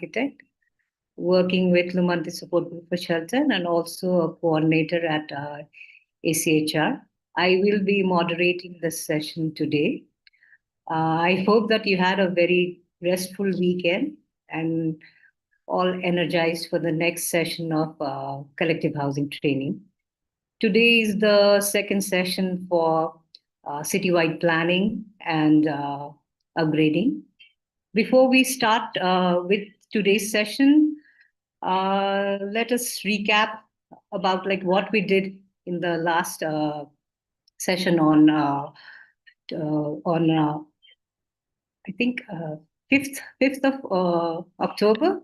architect working with Lumanti Support Group for Shelton and also a coordinator at ACHR. I will be moderating this session today. I hope that you had a very restful weekend and all energized for the next session of collective housing training. Today is the second session for citywide planning and upgrading. Before we start with today's session, let us recap about like what we did in the last session on I think 5th of October.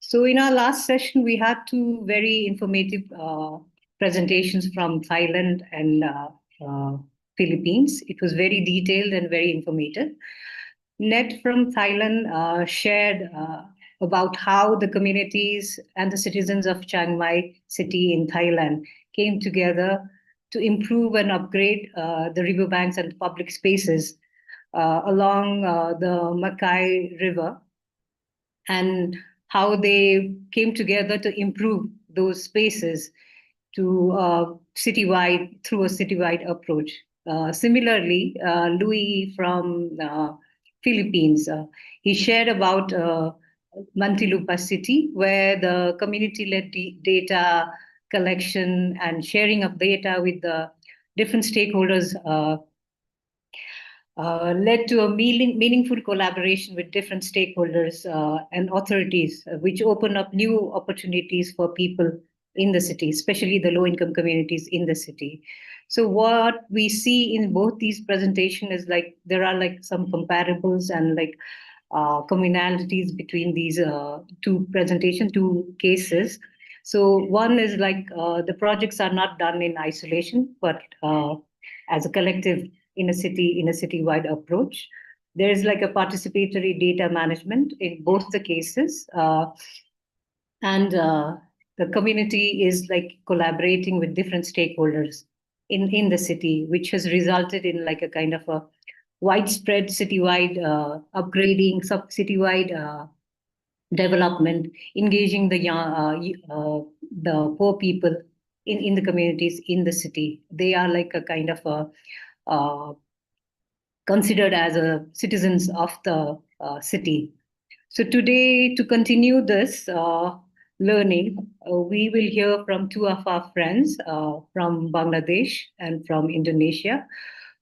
So in our last session, we had two very informative presentations from Thailand and Philippines. It was very detailed and very informative. Ned from Thailand shared about how the communities and the citizens of Chiang Mai city in Thailand came together to improve and upgrade the riverbanks and public spaces along the Makai River, and how they came together to improve those spaces to citywide through a citywide approach. Similarly, Louis from Philippines, he shared about Muntinlupa city, where the community-led data collection and sharing of data with the different stakeholders led to a meaningful collaboration with different stakeholders and authorities, which opened up new opportunities for people in the city, especially the low-income communities in the city. So what we see in both these presentations is like there are like some comparables and like commonalities between these two cases. So one is like the projects are not done in isolation, but as a collective in a citywide approach. There is like a participatory data management in both the cases, and the community is like collaborating with different stakeholders in the city, which has resulted in like a kind of a widespread citywide upgrading, citywide development, engaging the poor people in the communities in the city. They are like a kind of a considered as a citizens of the city. So today, to continue this learning, we will hear from two of our friends from Bangladesh and from Indonesia,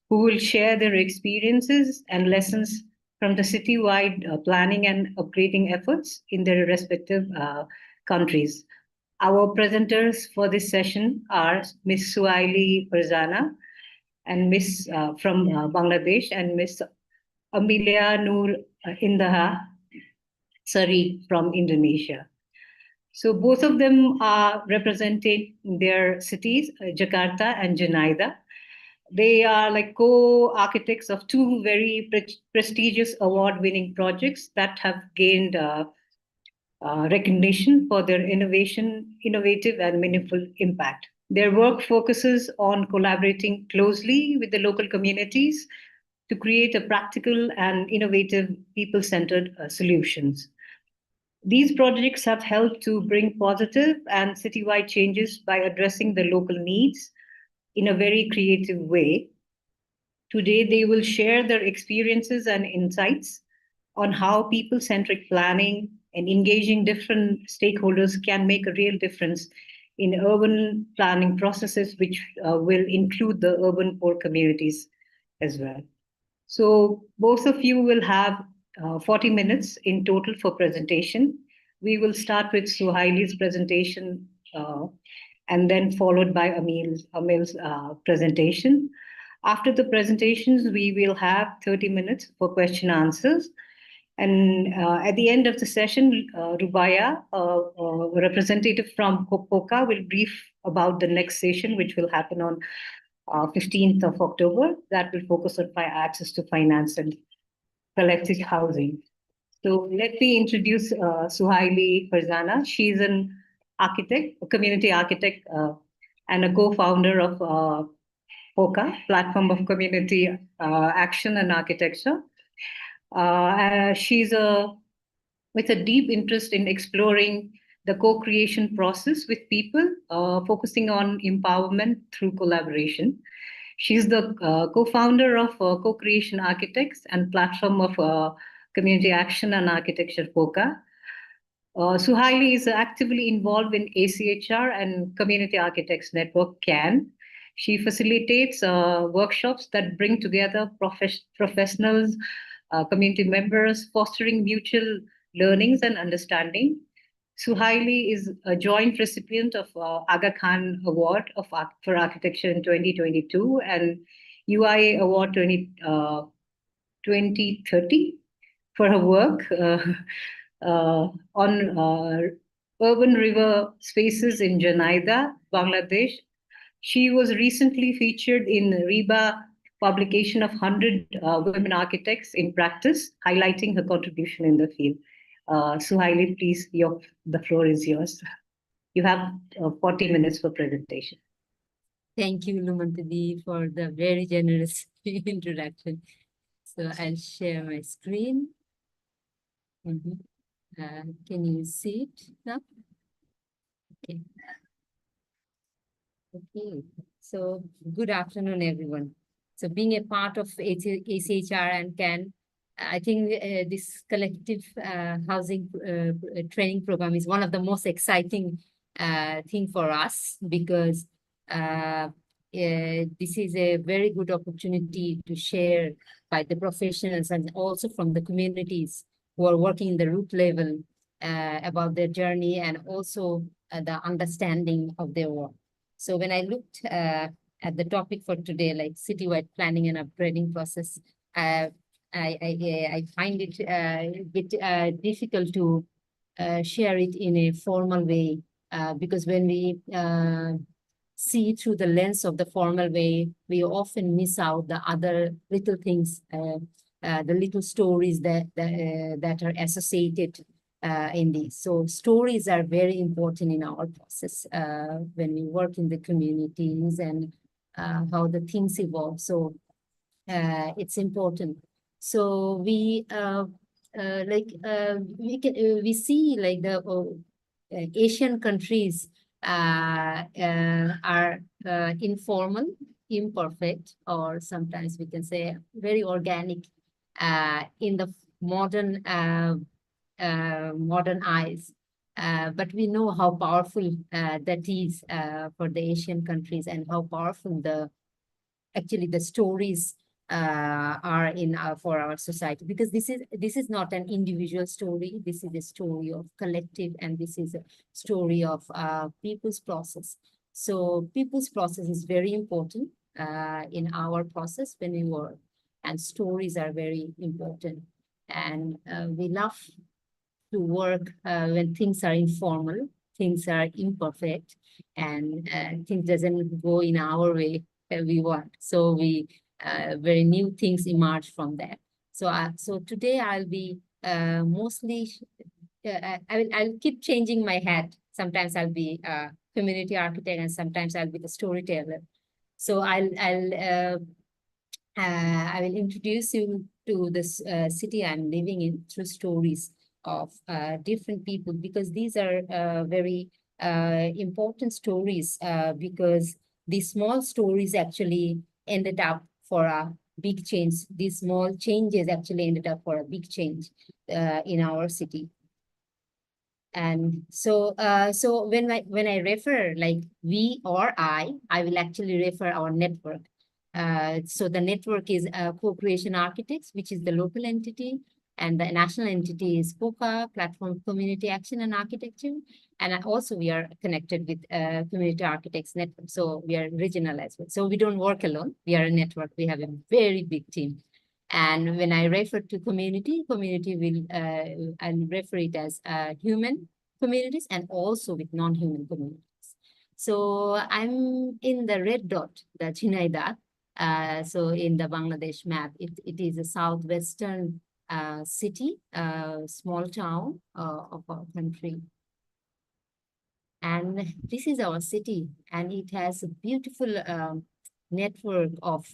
who will share their experiences and lessons from the citywide planning and upgrading efforts in their respective countries. Our presenters for this session are Ms. Suhaili Farzana and Ms. From Bangladesh, and Ms. Amelia Noor Indaha Sari from Indonesia. So both of them are representing their cities, Jakarta and Janaidah. They are like co-architects of two very prestigious award-winning projects that have gained recognition for their innovative and meaningful impact. Their work focuses on collaborating closely with the local communities to create a practical and innovative people-centered solutions. These projects have helped to bring positive and citywide changes by addressing the local needs in a very creative way. Today, they will share their experiences and insights on how people-centric planning and engaging different stakeholders can make a real difference in urban planning processes, which will include the urban poor communities as well. So both of you will have 40 minutes in total for presentation. We will start with Suhaili's presentation and then followed by Amil's presentation. After the presentations, we will have 30 minutes for question answers. And at the end of the session, Rubaya, a representative from POCA, will brief about the next session, which will happen on 15th of October. That will focus on access to finance and collective housing. So let me introduce Suhaili Farzana. She's an architect, a community architect, and a co-founder of POCA, Platform of Community Action and Architecture. She's a with a deep interest in exploring the co-creation process with people, focusing on empowerment through collaboration. She's the co-founder of Co-Creation Architects and platform of Community Action and Architecture FOCA. Suhaili is actively involved in ACHR and Community Architects Network CAN. She facilitates workshops that bring together professionals, community members, fostering mutual learnings and understanding. Suhaili is a joint recipient of Aga Khan Award for Architecture in 2022 and UIA Award 2030 for her work on urban river spaces in Janaidah, Bangladesh. She was recently featured in RIBA publication of 100 women architects in practice, highlighting her contribution in the field. Suhaili, please, the floor is yours. You have 40 minutes for presentation. Thank you, Lumantadi, for the very generous introduction. So I'll share my screen. Can you see it now? Okay. Okay. So good afternoon, everyone. So being a part of ACHR and CAN, I think this collective housing training program is one of the most exciting thing for us because this is a very good opportunity to share by the professionals and also from the communities who are working in the root level about their journey and also the understanding of their work. So when I looked at the topic for today, like citywide planning and upgrading process, I find it a bit difficult to share it in a formal way because when we see through the lens of the formal way, we often miss out the other little things, the little stories that are associated in these. So stories are very important in our process when we work in the communities and how the things evolve. So it's important. So we we see like the Asian countries are informal, imperfect, or sometimes we can say very organic in the modern eyes. But we know how powerful that is for the Asian countries and how powerful actually the stories are in for our society, because this is not an individual story. This is a story of collective, and this is a story of people's process. So people's process is very important in our process when we work, and stories are very important. And we love to work when things are informal, things are imperfect, and things doesn't go in our way that we want. So we very new things emerge from that. So so today I'll be mostly I'll keep changing my hat. Sometimes I'll be a community architect, and sometimes I'll be the storyteller. So I will introduce you to this city I'm living in through stories of different people, because these are very important stories because these small stories actually ended up for a big change. These small changes actually ended up for a big change in our city. And so so when I refer like we or I will actually refer our network. So the network is Co-Creation Architects, which is the local entity, and the national entity is POCA, Platform Community Action and Architecture. And also we are connected with Community Architects Network. So we are regional as well. So we don't work alone. We are a network. We have a very big team. And when I refer to community will, I'll refer it as human communities and also with non-human communities. So I'm in the red dot, the Chinaidah. So in the Bangladesh map, it is a southwestern city, small town of our country. And this is our city, and it has a beautiful network of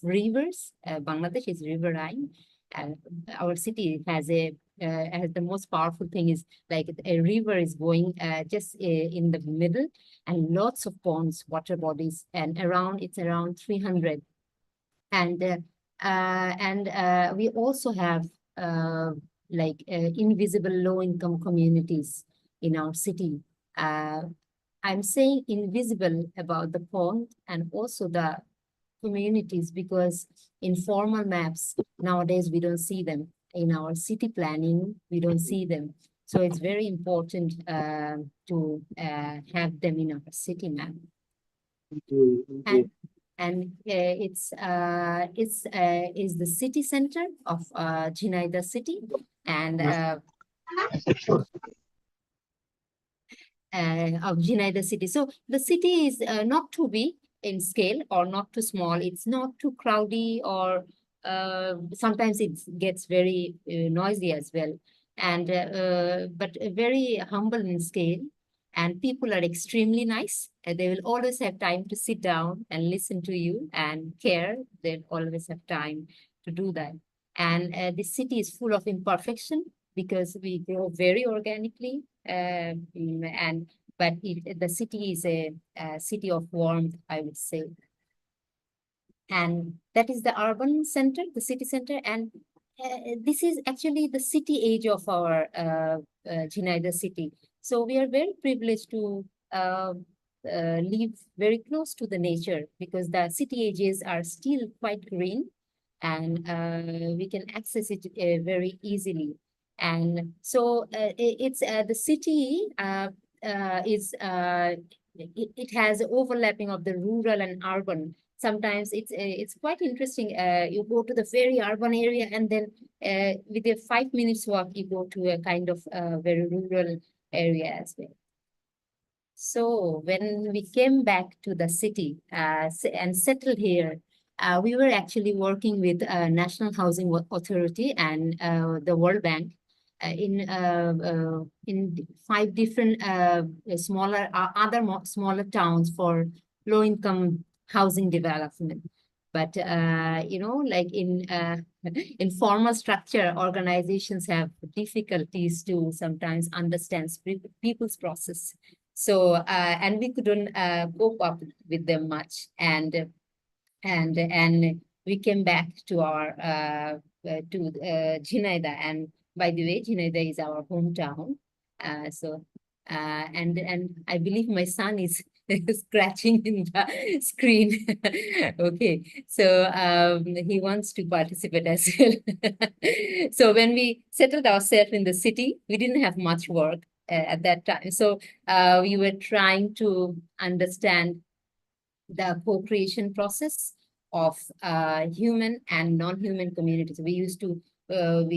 rivers. Bangladesh is riverine, and our city has a has the most powerful thing is like a river is going just in the middle, and lots of ponds, water bodies, and it's around 300. And we also have uh, invisible low-income communities in our city. Uh, I'm saying invisible about the pond and also the communities because in formal maps nowadays we don't see them. In our city planning, we don't see them. So it's very important to have them in our city map. And it's is the city center of Jhinaida city, and of Jhinaida city. So the city is not too big in scale or not too small. It's not too crowdy or sometimes it gets very noisy as well. And but very humble in scale. And people are extremely nice. They will always have time to sit down and listen to you and care. They'll always have time to do that. And the city is full of imperfection because we grow very organically. But the city is a city of warmth, I would say. And that is the urban center, the city center. And this is actually the city age of our Jhinaida city. So we are very privileged to live very close to the nature because the city ages are still quite green, and we can access it very easily. And so it's the city it has overlapping of the rural and urban. Sometimes it's quite interesting. You go to the very urban area, and then with a 5 minutes walk, you go to a kind of very rural area as well. So when we came back to the city and settled here, we were actually working with National Housing Authority and the World Bank in 5 different smaller towns for low-income housing development. But like in formal structure, organizations have difficulties to sometimes understand people's process. So and we couldn't cope up with them much, and we came back to our Jhinaida. And by the way, Jhinaida is our hometown. And I believe my son is scratching in the screen. Okay, so he wants to participate as well. So when we settled ourselves in the city, we didn't have much work at that time. So we were trying to understand the co-creation process of human and non-human communities. We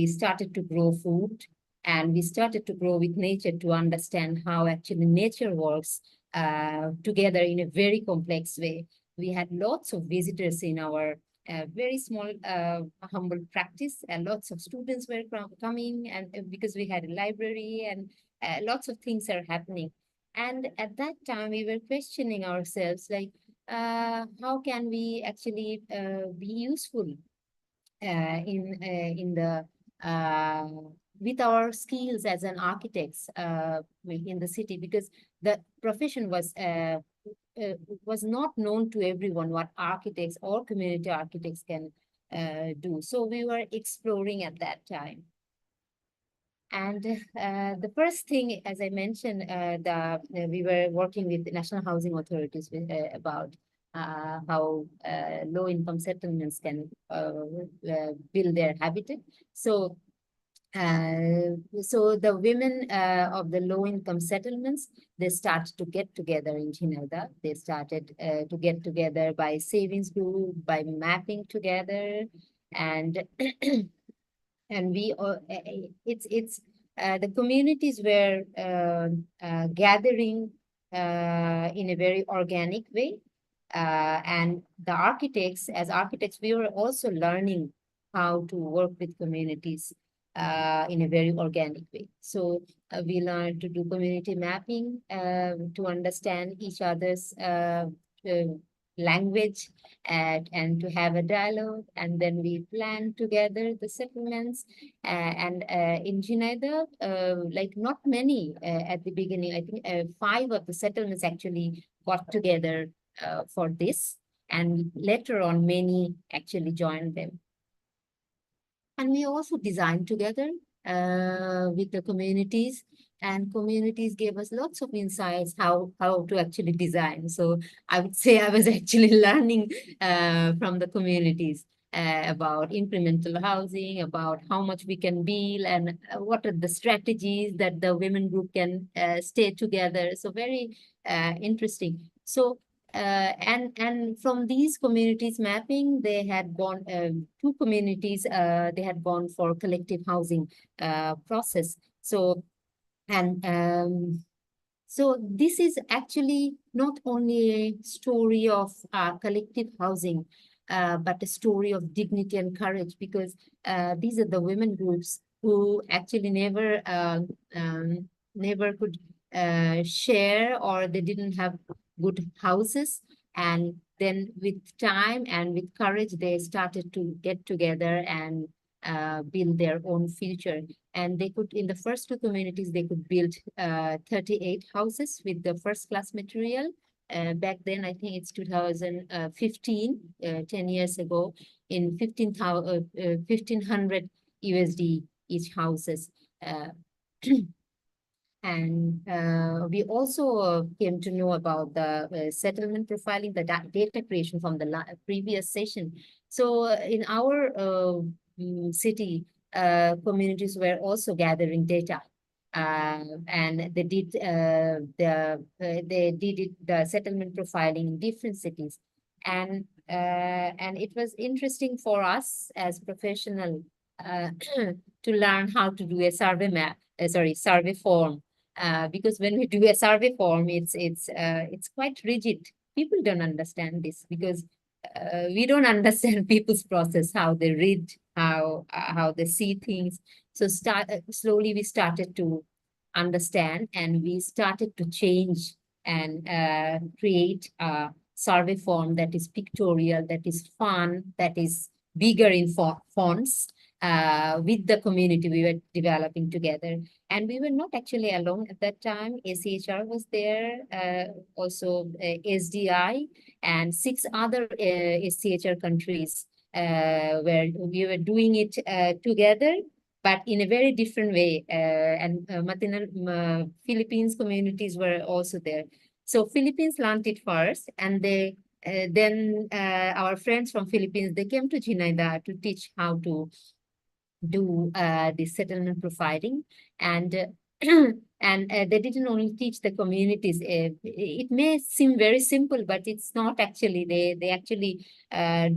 started to grow food, and we started to grow with nature to understand how actually nature works together in a very complex way. We had lots of visitors in our very small, humble practice, and lots of students were coming, and because we had a library and lots of things are happening. And at that time, we were questioning ourselves, like, how can we actually be useful in the with our skills as an architects in the city, because the profession was not known to everyone what architects or community architects can do. So we were exploring at that time. And the first thing, as I mentioned, we were working with the National Housing Authorities about how low-income settlements can build their habitat. So the women of the low-income settlements, they started to get together in Jhinaida. They started to get together by savings group, by mapping together, and and it's the communities were gathering in a very organic way, and the architects, as architects, we were also learning how to work with communities in a very organic way. So we learned to do community mapping to understand each other's language and to have a dialogue. And then we planned together the settlements. And in Jinaida, like not many at the beginning, I think 5 of the settlements actually got together for this. And later on, many actually joined them. And we also designed together with the communities, and communities gave us lots of insights how to actually design. So I would say I was actually learning from the communities about implemental housing, about how much we can build, and what are the strategies that the women group can stay together. So very interesting. So and from these communities mapping, they had gone 2 communities. They had gone for collective housing process. So and so this is actually not only a story of collective housing, but a story of dignity and courage, because these are the women groups who actually never could share, or they didn't have good houses. And then with time and with courage, they started to get together and build their own future. And they could, in the first 2 communities, they could build 38 houses with the first class material. Back then, I think it's 2015, 10 years ago, in 1500 USD each houses. Uh, And we also came to know about the settlement profiling, the data creation from the previous session. So in our city, communities were also gathering data. And they did the settlement profiling in different cities, and it was interesting for us as professional to learn how to do a survey map, survey form, because when we do a survey form, it's quite rigid. People don't understand this because we don't understand people's process, how they read, how they see things. So slowly we started to understand, and we started to change and create a survey form that is pictorial, that is fun, that is bigger in fonts, with the community we were developing together. And we were not actually alone at that time. ACHR was there, also SDI, and 6 other ACHR countries where we were doing it together, but in a very different way. And Philippines communities were also there. So Philippines learned it first, and then our friends from Philippines, they came to Jinaida to teach how to do the settlement profiling. And and they didn't only teach the communities. It may seem very simple, but it's not actually. They actually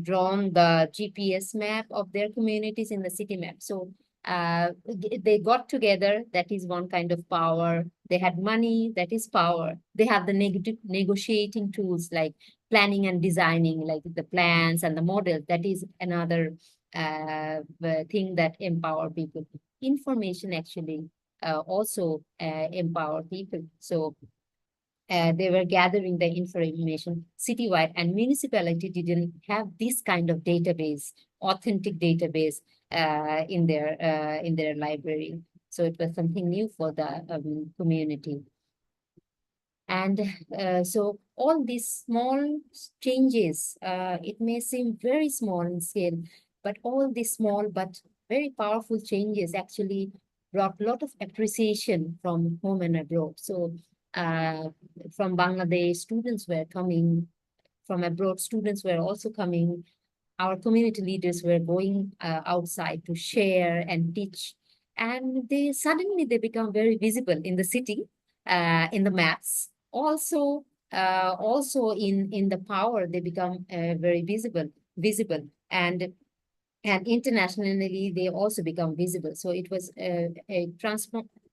drawn the GPS map of their communities in the city map. So they got together. That is one kind of power. They had money. That is power. They have the negotiating tools like planning and designing, like the plans and the models. That is another thing that empower people. Information actually also empower people. So they were gathering the information citywide, and municipality didn't have this kind of database, authentic database in their library. So it was something new for the community. And so all these small changes, it may seem very small in scale, but all these small but very powerful changes actually brought a lot of appreciation from home and abroad. So from Bangladesh, students were coming, from abroad, students were also coming. Our community leaders were going outside to share and teach. And they become very visible in the city, in the maps. Also in the power, they become very visible. And internationally, they also become visible. So it was a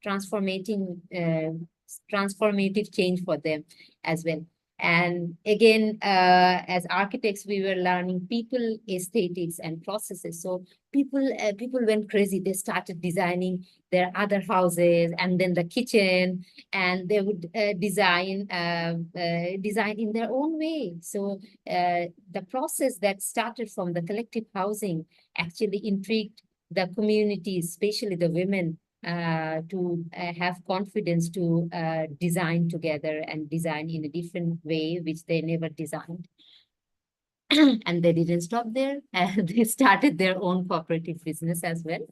transformative change for them as well. And again, as architects, we were learning people, aesthetics, and processes. So people went crazy. They started designing their other houses and then the kitchen, and they would design in their own way. So the process that started from the collective housing actually intrigued the community, especially the women, to have confidence to design together and design in a different way, which they never designed. And they didn't stop there. They started their own cooperative business as well.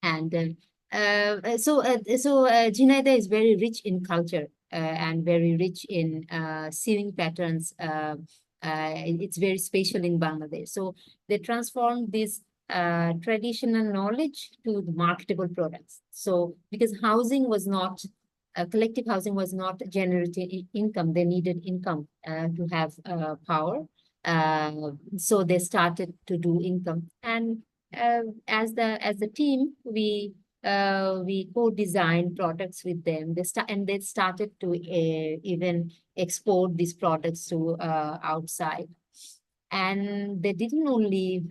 And Jhinayada is very rich in culture and very rich in sewing patterns. It's very special in Bangladesh. So they transformed this traditional knowledge to the marketable products. So because housing was not, collective housing was not generating income, they needed income to have power. So they started to do income. And as the team, we co-designed products with them. They started to even export these products to outside. And they didn't only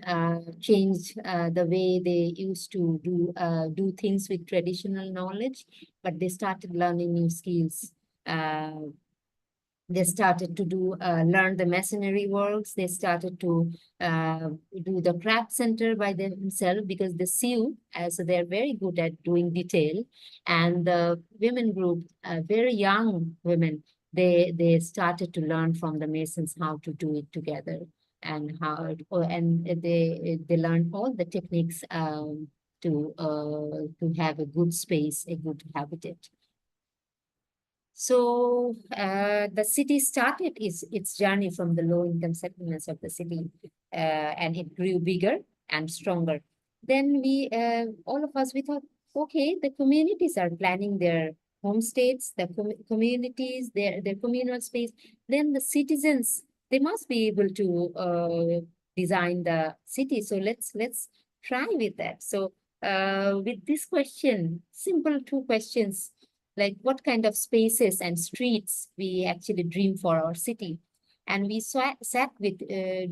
change the way they used to do things with traditional knowledge, but they started learning new skills. They started to learn the masonry works. They started to do the craft center by themselves because they sew, so they're very good at doing detail. And the women group, very young women, they started to learn from the masons how to do it together, and they learned all the techniques to have a good space, a good habitat. So the city started its journey from the low-income settlements of the city, and it grew bigger and stronger. Then all of us, we thought, okay, the communities are planning their homestays, the communities, their communal space. Then the citizens, they must be able to design the city. So let's try with that. So with this question, simple two questions, like what kind of spaces and streets we actually dream for our city. And we sat with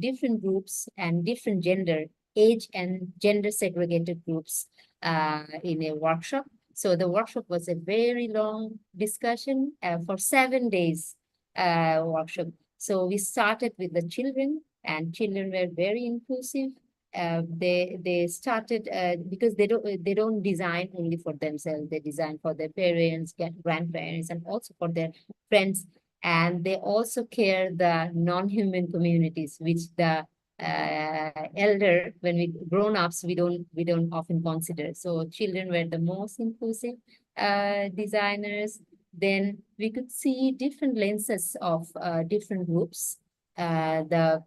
different groups and different gender, age and gender segregated groups in a workshop. So the workshop was a very long discussion for 7 days workshop. So we started with the children, and children were very inclusive. They started because they don't design only for themselves. They design for their parents, grandparents, and also for their friends. And they also care the non-human communities, which the elder, when we grown ups, we don't often consider. So children were the most inclusive designers. Then we could see different lenses of different groups. The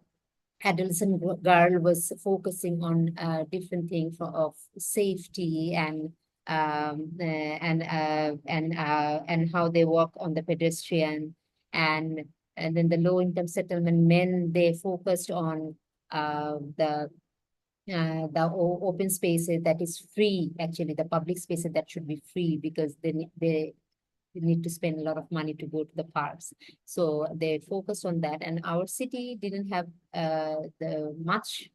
adolescent girl was focusing on different things of safety and how they walk on the pedestrian, and then the low income settlement men, they focused on open spaces that is free, actually the public spaces that should be free, because they need to spend a lot of money to go to the parks. So they focused on that. And our city didn't have the much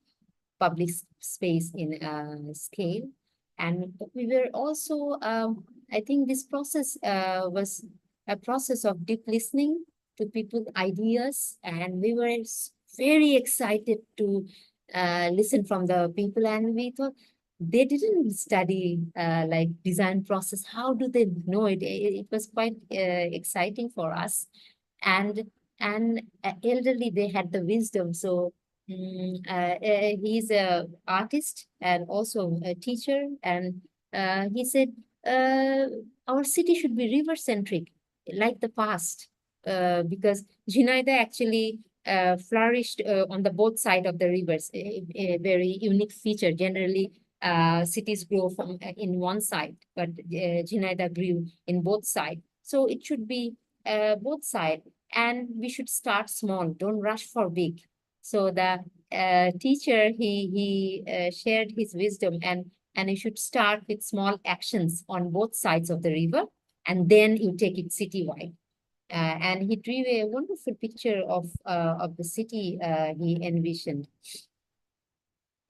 public space in scale. And we were also, I think this process was a process of deep listening to people's ideas. And we were very excited to listen from the people. And we thought, they didn't study like design process. How do they know it? It was quite exciting for us. And elderly, they had the wisdom. So he's a artist and also a teacher. And he said, our city should be river centric, like the past, because Jhinayada actually flourished on the both side of the rivers, a very unique feature. Generally, cities grow from in one side, but Jhinayada grew in both sides. So it should be both side, and we should start small. Don't rush for big. So the teacher, he shared his wisdom, and you should start with small actions on both sides of the river, and then you take it citywide. And he drew a wonderful picture of the city he envisioned.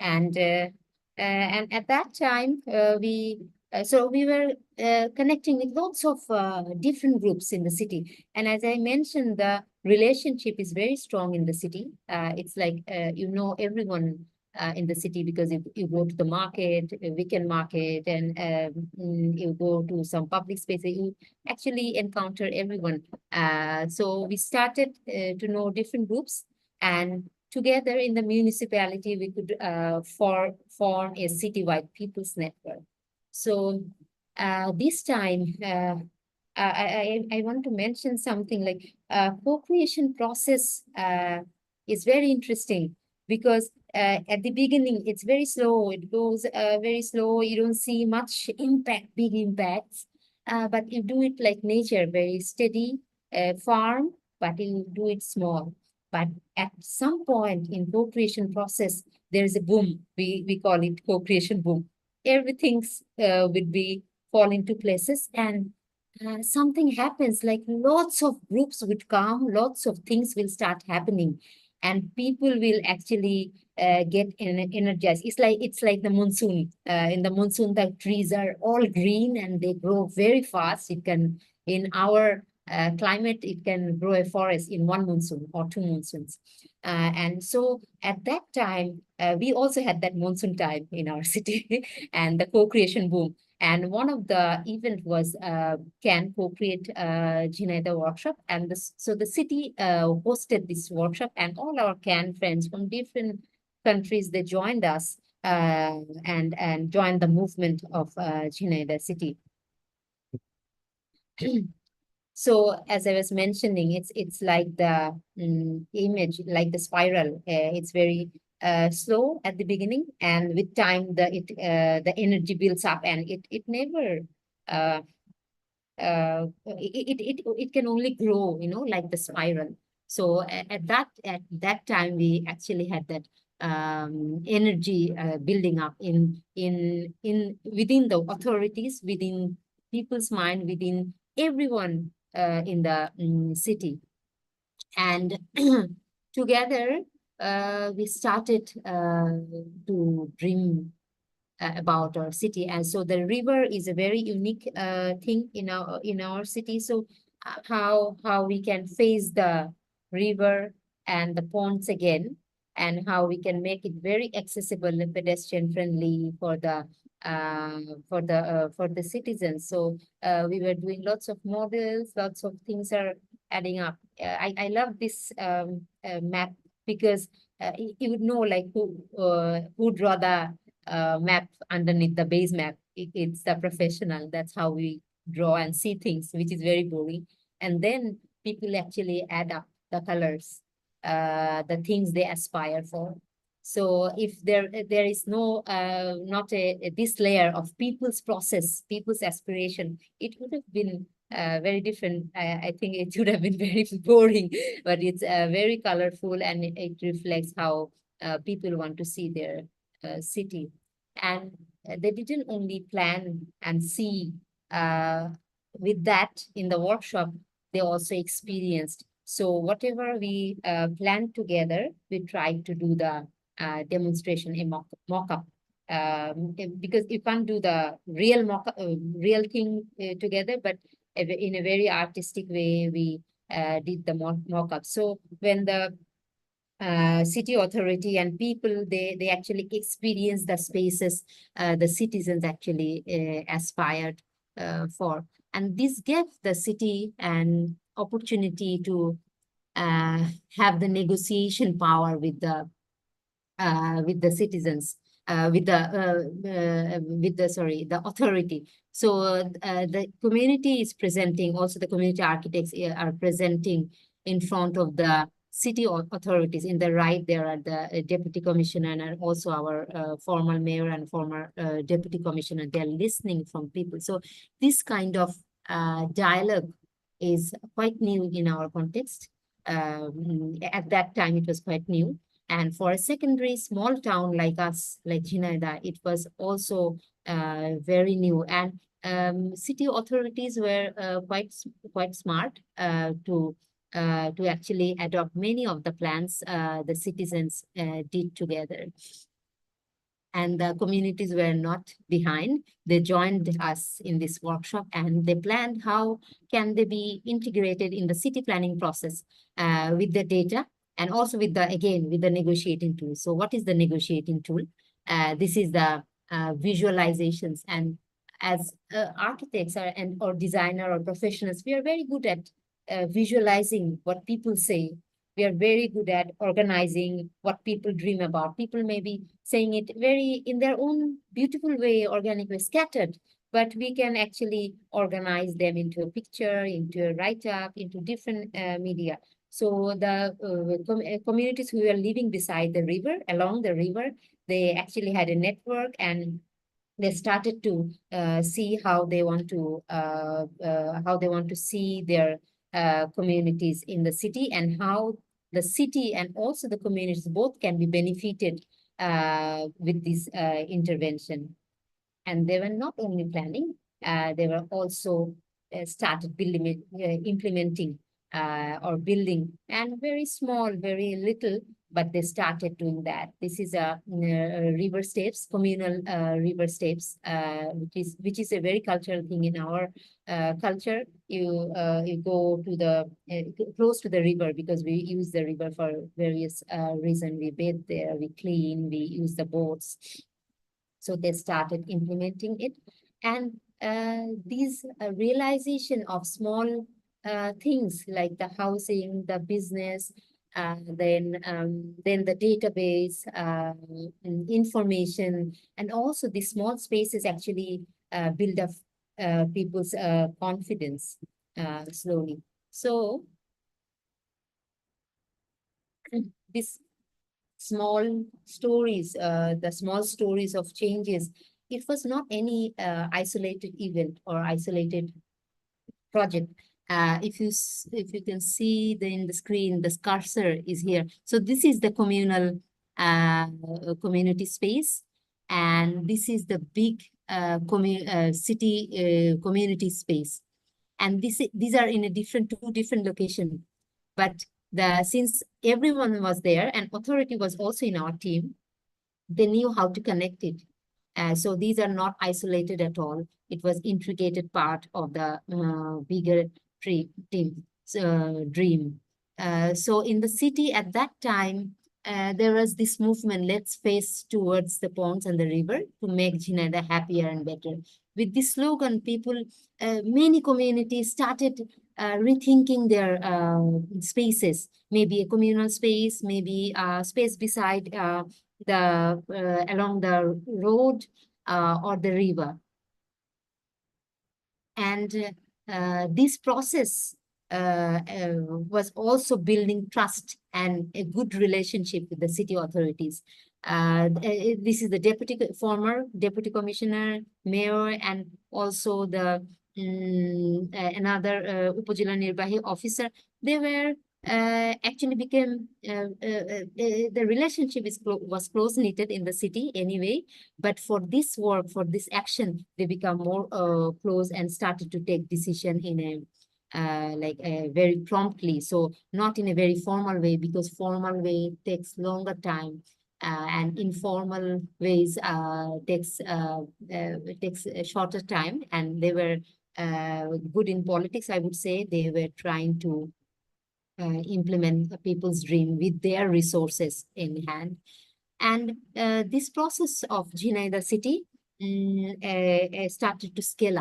And And at that time, we were connecting with lots of different groups in the city. And as I mentioned, the relationship is very strong in the city. It's like you know everyone in the city because you go to the market, a weekend market, and you go to some public spaces, you actually encounter everyone. So we started to know different groups, and together in the municipality, we could form a citywide people's network. So this time, I want to mention something like co-creation process is very interesting because at the beginning it's very slow. It goes very slow. You don't see much impact, big impacts, but you do it like nature, very steady, farm, but you do it small. But at some point in co-creation process, there is a boom. We call it co-creation boom. Everything's would be fall into places, and something happens, like lots of groups would come, lots of things will start happening, and people will actually get energized. It's like the monsoon. In the monsoon, the trees are all green and they grow very fast. It can, in our climate, it can grow a forest in one monsoon or two monsoons. And so at that time, we also had that monsoon time in our city and the co-creation boom. And one of the event was Can Co-Create Jinaida workshop. And so the city hosted this workshop, and all our Can friends from different countries, they joined us and joined the movement of Jinaida city. So as I was mentioning, it's like the image, like the spiral. It's very slow at the beginning, and with time, the energy builds up, and it never uh, it can only grow, like the spiral. So at that time, we actually had that energy building up in within the authorities, within people's mind, within everyone in the city. And together, we started to dream about our city. And so the river is a very unique thing in our city. So how we can face the river and the ponds again, and how we can make it very accessible and pedestrian friendly for the citizens. So we were doing lots of models, lots of things are adding up. I love this map because you would know, like, who draw the map underneath the base map. It's the professional. That's how we draw and see things, which is very boring. And then people actually add up the colors, the things they aspire for. So if there is no not this layer of people's process, people's aspiration, it would have been very different. I think it would have been very boring, but it's very colorful, and it reflects how people want to see their city. And they didn't only plan and see with that in the workshop, they also experienced. So whatever we planned together, we tried to do the demonstration in mock-up. Because you can't do the real thing together, but in a very artistic way, we did the mock-up. So when the city authority and people, they actually experience the spaces the citizens actually aspired for, and this gave the city an opportunity to uh, have the negotiation power with the citizens, the authority. So the community is presenting, also the community architects are presenting in front of the city authorities. In the right, there are the deputy commissioner and also our former mayor and former deputy commissioner. They're listening from people. So this kind of dialogue is quite new in our context. At that time, it was quite new. And for a secondary small town like us, like Jinaida, it was also very new. And city authorities were quite smart to actually adopt many of the plans the citizens did together. And the communities were not behind. They joined us in this workshop, and they planned how can they be integrated in the city planning process with the data, and also with the, again, with the negotiating tool. So what is the negotiating tool? This is the visualizations. And as architects or designer or professionals, we are very good at visualizing what people say. We are very good at organizing what people dream about. People may be saying it very in their own beautiful way, organic way, scattered, but we can actually organize them into a picture, into a write-up, into different media. So the communities who are living beside the river, along the river, they actually had a network, and they started to see how they want to see their communities in the city, and how the city and also the communities both can be benefited with this intervention. And they were not only planning, they were also started building, implementing or building, and very small, very little, but they started doing that. This is a river steps, communal river steps, which is a very cultural thing in our culture. You go to the close to the river, because we use the river for various reasons. We bathe there, we clean, we use the boats. So they started implementing it. And these realization of small things like the housing, the business, then the database, information, and also the small spaces actually build up people's confidence slowly. So this the small stories of changes, it was not any isolated event or isolated project. If you can see in the screen, the cursor is here. So this is the communal community space, and this is the big city community space. And these are in a two different location. But since everyone was there and authority was also in our team, they knew how to connect it. So these are not isolated at all. It was integrated part of the bigger team dream. So in the city at that time, there was this movement, let's face towards the ponds and the river to make Jhinada happier and better. With this slogan, many communities started rethinking their spaces, maybe a communal space, maybe a space beside along the road or the river. And this process was also building trust and a good relationship with the city authorities. This is the former deputy commissioner, mayor, and also the another Upazila Nirbahi officer. They were actually became the relationship was close knitted in the city anyway, but for this work, for this action, they become more close and started to take decision in a very promptly. So not in a very formal way, because formal way takes longer time, and informal ways takes a shorter time. And they were good in politics, I would say. They were trying to implement people's dream with their resources in hand. And this process of Jhinada city started to scale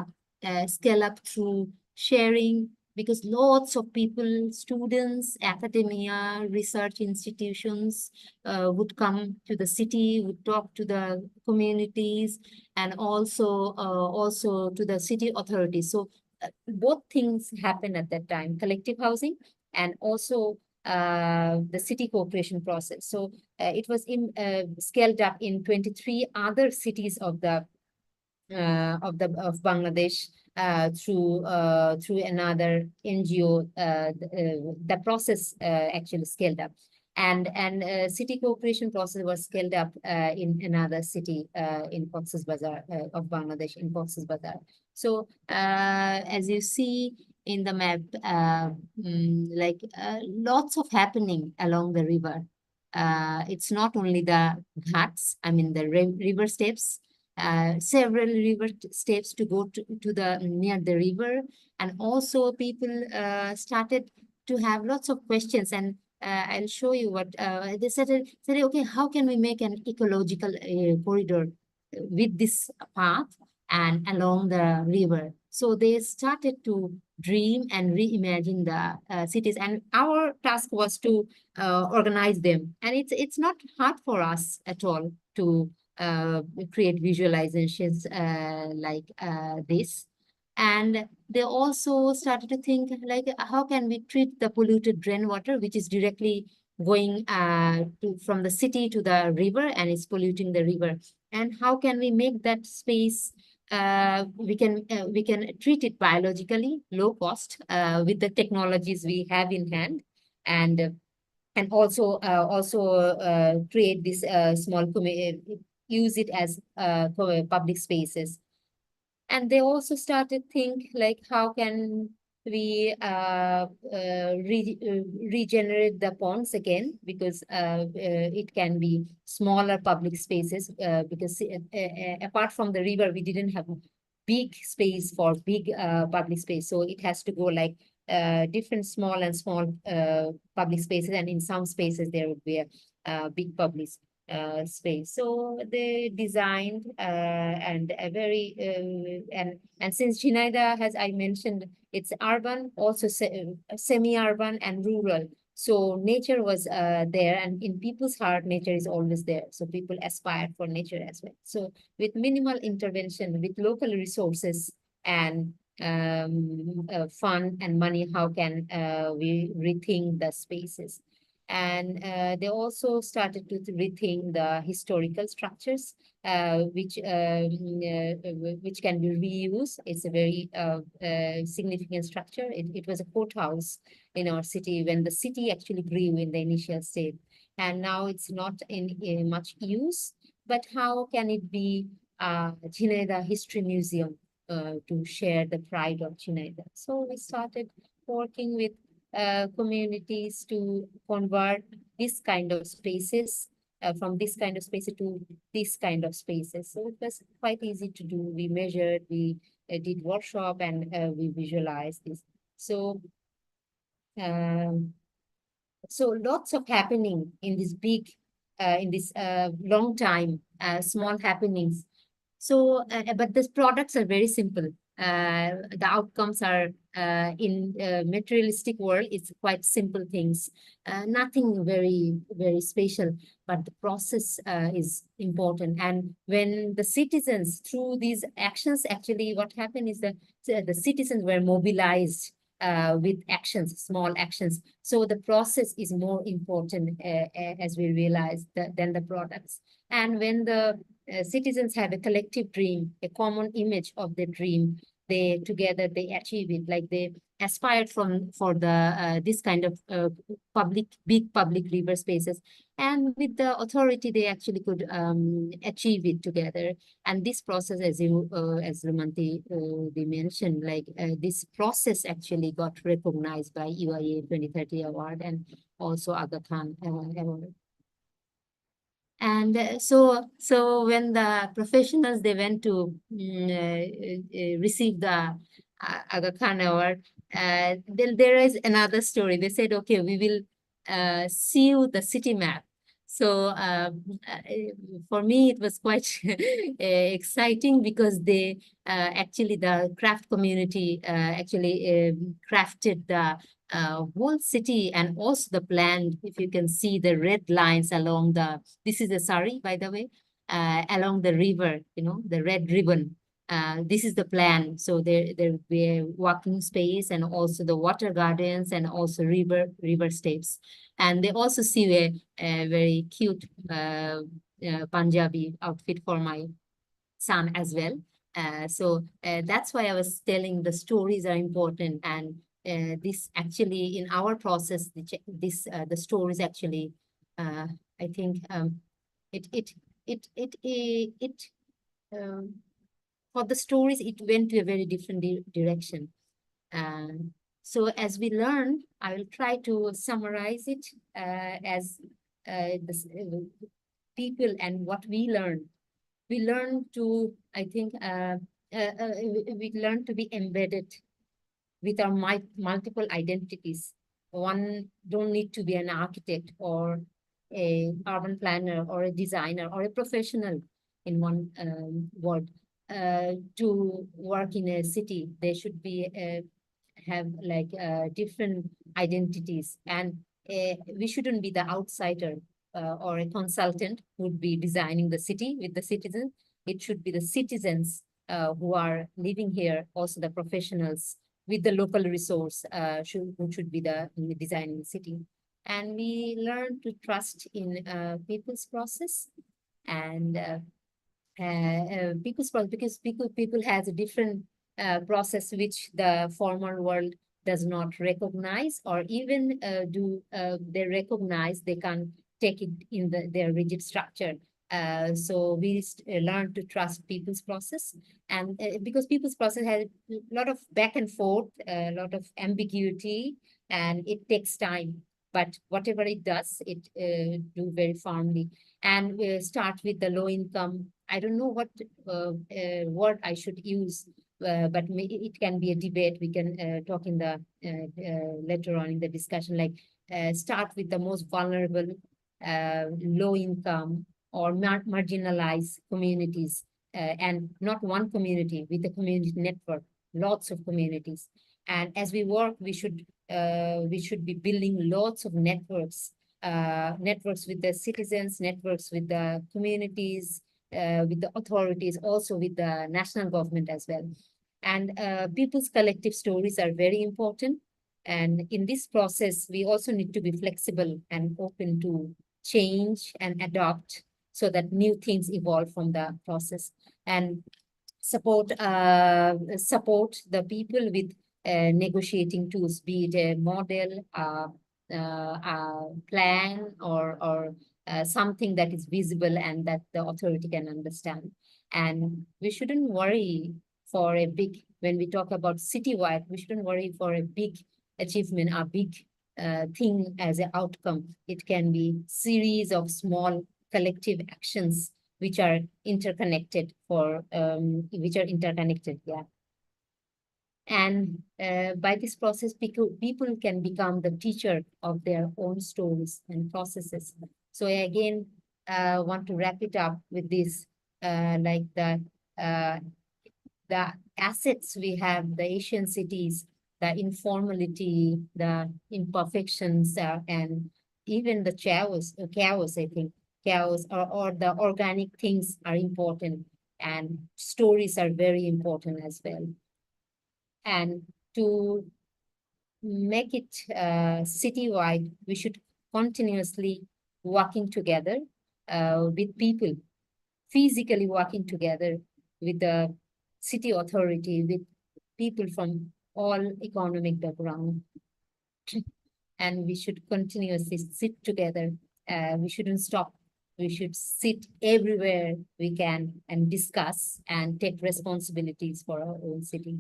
up through sharing, because lots of people, students, academia, research institutions would come to the city, would talk to the communities, and also to the city authorities. So both things happened at that time: collective housing and also the city cooperation process. So it was scaled up in 23 other cities of Bangladesh through another NGO. The process actually scaled up, and city cooperation process was scaled up in another city in Cox's Bazar of Bangladesh, in Cox's Bazar. So as you see in the map, lots of happening along the river. It's not only the ghats, I mean the river steps, several river steps to go to the near the river, and also people started to have lots of questions, and I'll show you what they said, okay, how can we make an ecological corridor with this path and along the river? So they started to dream and reimagine the cities, and our task was to organize them. And it's not hard for us at all to create visualizations like this. And they also started to think like, how can we treat the polluted rainwater, which is directly going from the city to the river and is polluting the river? And how can we make that space we can treat it biologically, low cost, with the technologies we have in hand, and also create this use it as public spaces. And they also started think like, how can we regenerate the ponds again, because it can be smaller public spaces, because apart from the river we didn't have big space for big public space, so it has to go like different small and small public spaces, and in some spaces there would be a big public space. So they designed and a very and since Chinaida, as I mentioned, it's urban, also semi-urban and rural. So nature was there, and in people's heart, nature is always there. So people aspire for nature as well. So with minimal intervention, with local resources and fund and money, how can we rethink the spaces? And they also started to rethink the historical structures, which can be reused. It's a very significant structure. It was a courthouse in our city when the city actually grew in the initial state. And now it's not in much use, but how can it be Chinaida History Museum to share the pride of Chinaida? So we started working with communities to convert this kind of spaces from this kind of spaces to this kind of spaces. So it was quite easy to do. We measured, we did workshop, and we visualized this. So um, so lots of happening in this big, in this long time, small happenings. So, but the products are very simple. The outcomes are in materialistic world, it's quite simple things, nothing very special, but the process is important. And when the citizens, through these actions, actually what happened is that the citizens were mobilized with actions, small actions. So the process is more important, as we realize, than the products. And when the citizens have a collective dream, a common image of the dream, they together they achieve it. Like they aspired for the this kind of big public river spaces, and with the authority they actually could achieve it together. And this process, as Ramanti they mentioned, like this process actually got recognized by UIA 2030 award and also Aga Khan award. And so when the professionals they went to receive the Aga Khan award, then there is another story. They said, okay, we will see you the city map. So for me, it was quite exciting, because they actually the craft community actually crafted the whole city, and also the plan. If you can see the red lines along the, this is a sari, by the way, along the river, the red ribbon. This is the plan. So there will be a walking space, and also the water gardens, and also river steps. And they also see a very cute Punjabi outfit for my son as well. So that's why I was telling the stories are important. And this actually in our process, the stories actually, I think it it it it it, it for the stories it went to a very different direction. So as we learn, I will try to summarize it as people and what we learn. We learn to, I think, we learn to be embedded with our multiple identities. One don't need to be an architect or a urban planner or a designer or a professional in one word to work in a city. They should be have like different identities, and we shouldn't be the outsider or a consultant who would be designing the city with the citizens. It should be the citizens who are living here, also the professionals with the local resource who should be the in the designing the city. And we learn to trust in people's process and people's process, because people has a different process which the formal world does not recognize, or even do they recognize, they can't take it in their rigid structure. So we learn to trust people's process, and because people's process has a lot of back and forth, a lot of ambiguity, and it takes time. But whatever it does, it do very firmly. And we start with the low income. I don't know what word I should use, but it can be a debate. We can talk in the later on in the discussion. Like start with the most vulnerable, low income or marginalized communities, and not one community, with a community network, lots of communities. And as we work, we should be building lots of networks, networks with the citizens, networks with the communities, with the authorities, also with the national government as well. And people's collective stories are very important. And in this process, we also need to be flexible and open to change and adopt, so that new things evolve from the process. And support the people with negotiating tools, be it a model, plan, or something that is visible and that the authority can understand. And we shouldn't worry for a big, when we talk about citywide, we shouldn't worry for a big achievement, a big thing as an outcome. It can be series of small collective actions which are interconnected yeah. And by this process, people can become the teacher of their own stories and processes. So I again want to wrap it up with this, like the assets we have, the Asian cities, the informality, the imperfections, and even the chaos, I think. Chaos or the organic things are important, and stories are very important as well. And to make it citywide, we should continuously working together with people, physically working together with the city authority, with people from all economic background. And we should continuously sit together. We shouldn't stop. We should sit everywhere we can and discuss and take responsibilities for our own city.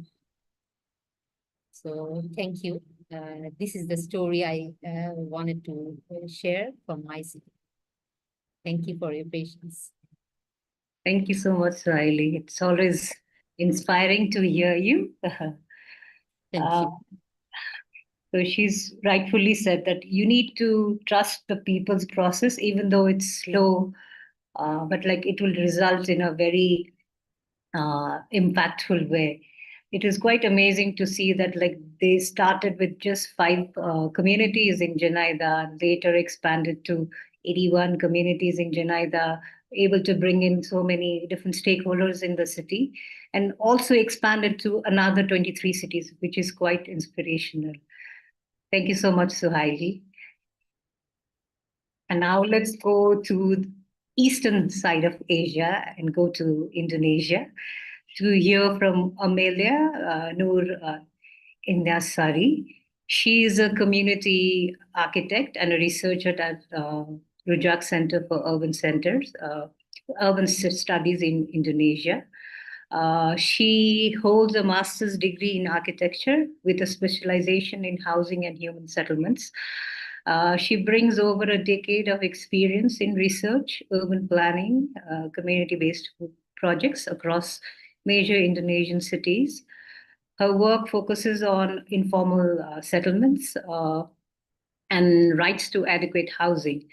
So thank you. This is the story I wanted to share from my city. Thank you for your patience. Thank you so much, Riley. It's always inspiring to hear you. Thank you. So she's rightfully said that you need to trust the people's process, even though it's slow, but like it will result in a very impactful way. It is quite amazing to see that like they started with just 5 communities in Janayda, later expanded to 81 communities in Janayda, able to bring in so many different stakeholders in the city, and also expanded to another 23 cities, which is quite inspirational. Thank you so much, Suhaili. And now let's go to the eastern side of Asia and go to Indonesia to hear from Amelia Noor Indyasari. She is a community architect and a researcher at Rujak Center for Urban Studies in Indonesia. She holds a master's degree in architecture with a specialization in housing and human settlements. She brings over a decade of experience in research, urban planning, community-based projects across major Indonesian cities. Her work focuses on informal settlements and rights to adequate housing.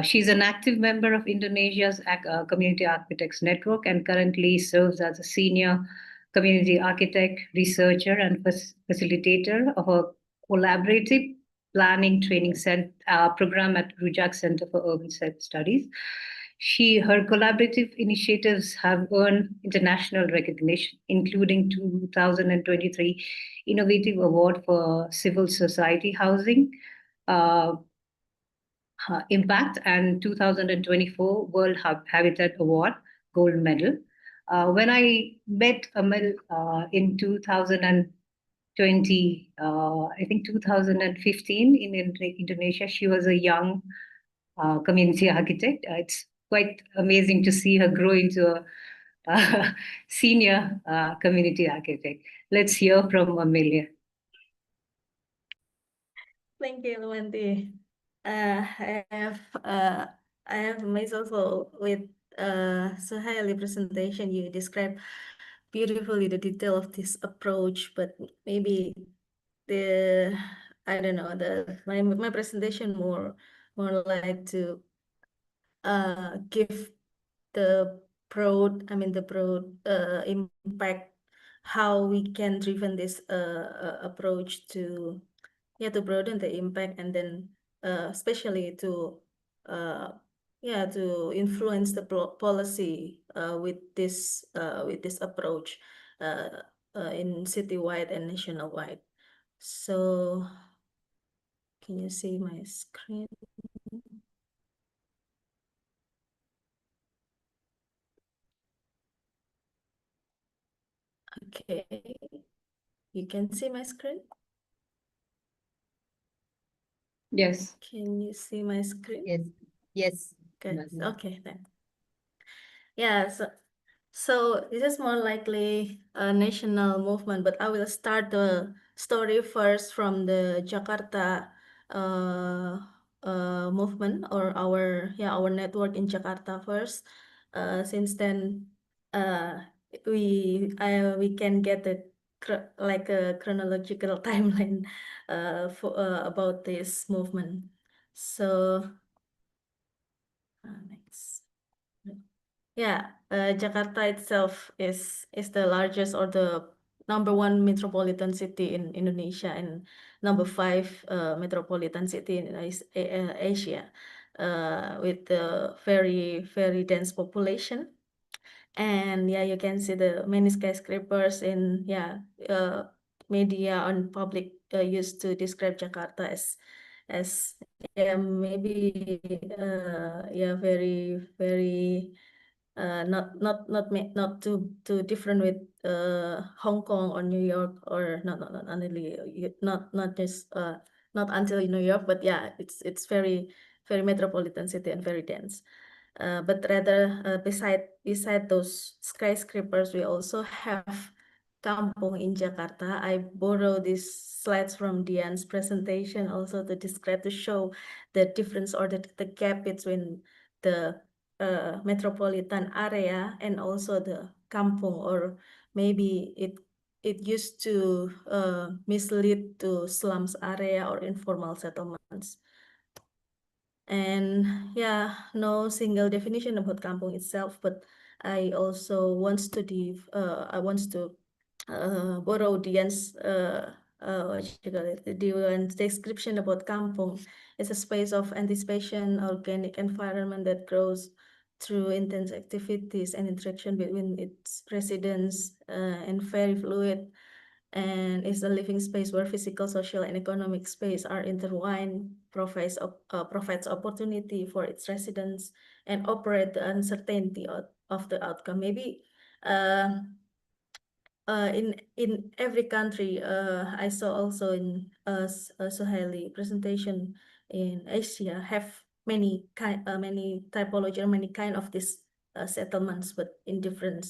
She's an active member of Indonesia's Community Architects Network and currently serves as a senior community architect, researcher, and facilitator of a collaborative planning training program at Rujak Center for Urban Studies. Her collaborative initiatives have earned international recognition, including 2023 Innovative Award for Civil Society Housing, uh, Impact, and 2024 World Habitat Award Gold Medal. When I met Amal in 2020, I think 2015 in Indonesia, she was a young community architect. It's quite amazing to see her grow into a senior community architect. Let's hear from Amelia. Thank you, Luanti. I have amazed also with so highly presentation. You describe beautifully the detail of this approach, but maybe I don't know, my presentation more like to give the broad impact, how we can driven this approach to broaden the impact, and then especially to influence the policy with this approach in citywide and nationwide. So can you see my screen? Okay, you can see my screen? Yes. Can you see my screen? Yes. Yes. Good. Okay then. Yeah, so this is more likely a national movement, but I will start the story first from the Jakarta movement, or our network in Jakarta first. Since then, we can get a chronological timeline for about this movement. So next. Yeah, Jakarta itself is the largest, or the #1 metropolitan city in Indonesia, and #5 metropolitan city in Asia, with a very dense population. And yeah, you can see the many skyscrapers in media and public used to describe Jakarta as maybe very not too different with Hong Kong or New York, or not just not until New York, but yeah, it's very metropolitan city and very dense. But rather, beside those skyscrapers, we also have kampung in Jakarta. I borrow these slides from Dian's presentation also to describe, to show the difference, or the gap between the metropolitan area and also the kampung, or maybe it used to mislead to slums area or informal settlements. And yeah, no single definition about kampung itself, but I also wants to borrow Dian's Dian's description about kampung. It's a space of anticipation, organic environment that grows through intense activities and interaction between its residents, and very fluid, and is a living space where physical, social, and economic space are intertwined, provides opportunity for its residents, and operate the uncertainty of the outcome. Maybe in every country, I saw also in Suhaili presentation in Asia, have many typology, or many kind of these settlements, but in different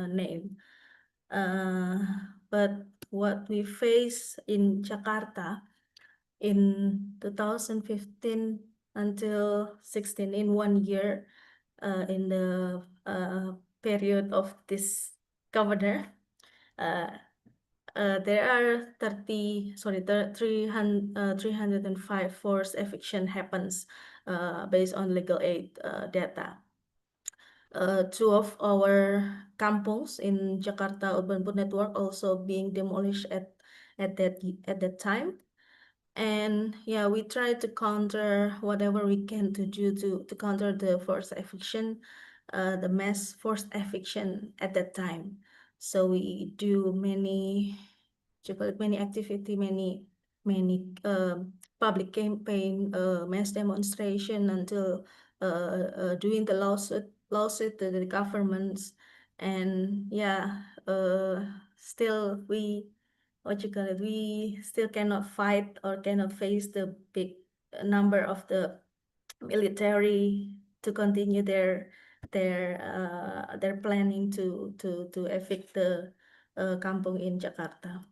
name. But what we face in Jakarta, in 2015 until 16, in 1 year, in the period of this governor, there are 305 forced eviction happens based on legal aid data. Two of our kampungs in Jakarta Urban Food Network also being demolished at that time. And yeah, we try to counter whatever we can to do to counter the forced eviction, the mass forced eviction at that time. So we do many activity, many public campaign, mass demonstration until doing the lawsuit to the governments. And yeah, still we we still cannot fight or cannot face the big number of the military to continue their planning to evict the kampung in Jakarta.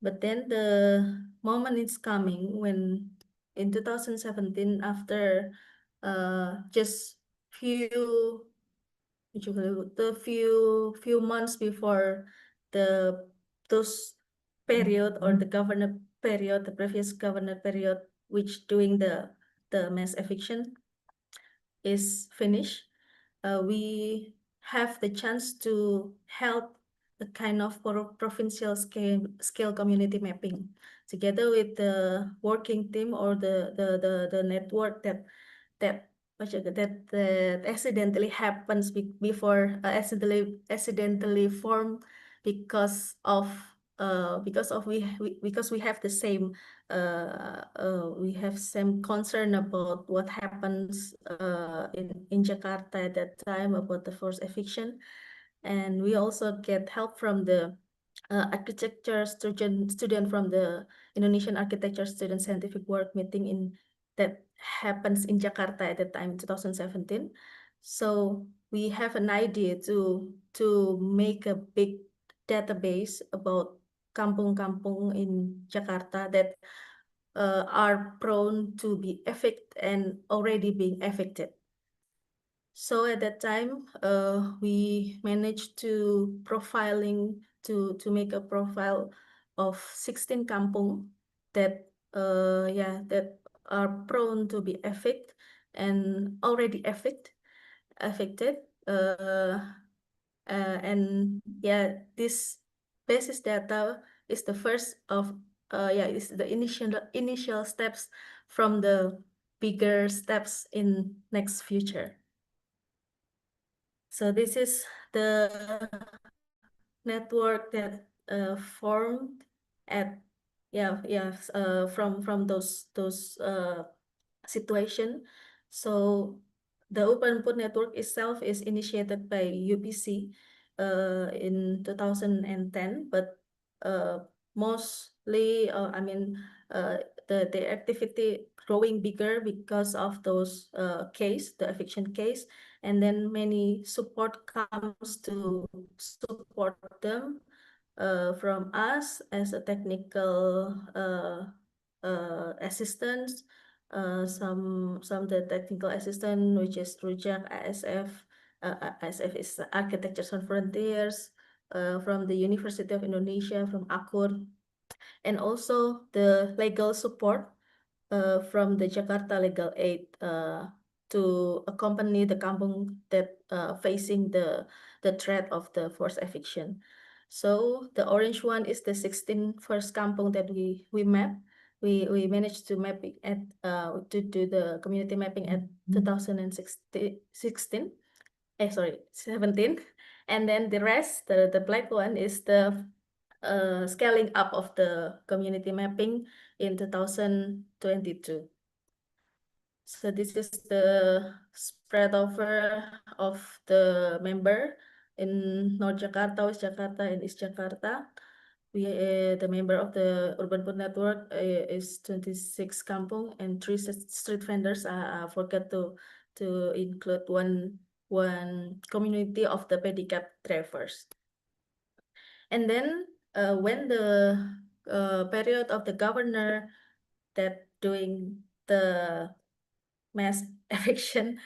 But then the moment is coming when in 2017, after just few months before the those period or the governor period, the previous governor period, which doing the mass eviction is finished, we have the chance to help the kind of provincial scale community mapping together with the working team or the network that accidentally happens before accidentally formed because of because we have the same we have same concern about what happens in Jakarta at that time about the forced eviction. And we also get help from the architecture student from the Indonesian Architecture Student Scientific Work meeting in that happens in Jakarta at the time 2017. So we have an idea to make a big database about kampung-kampung in Jakarta that are prone to be affected and already being affected. So at that time, we managed to profiling to make a profile of 16 kampung that that are prone to be affected and already affected. And yeah, this basis data is the first of is the initial steps from the bigger steps in next future. So this is the network that formed at from those situation. So the Open Put network itself is initiated by UPC in 2010, but mostly the activity growing bigger because of those the eviction case, and then many support comes to support them from us as a technical assistance, some the technical assistant, which is Rujak ASF. ASF is Architecture Sans Frontiers, from the University of Indonesia, from AKUR, and also the legal support from the Jakarta Legal Aid to accompany the kampung that facing the threat of the forced eviction. So the orange one is the 16 first kampung that we map. We managed to map it at to do the community mapping at 2016. 17. And then the rest, the black one is the scaling up of the community mapping in 2022. So this is the spread over of the member in North Jakarta, West Jakarta, and East Jakarta. We the member of the Urban Food Network is 26 kampung and 3 street vendors. I forgot to include one community of the pedicab drivers. And then when the period of the governor that doing the mass eviction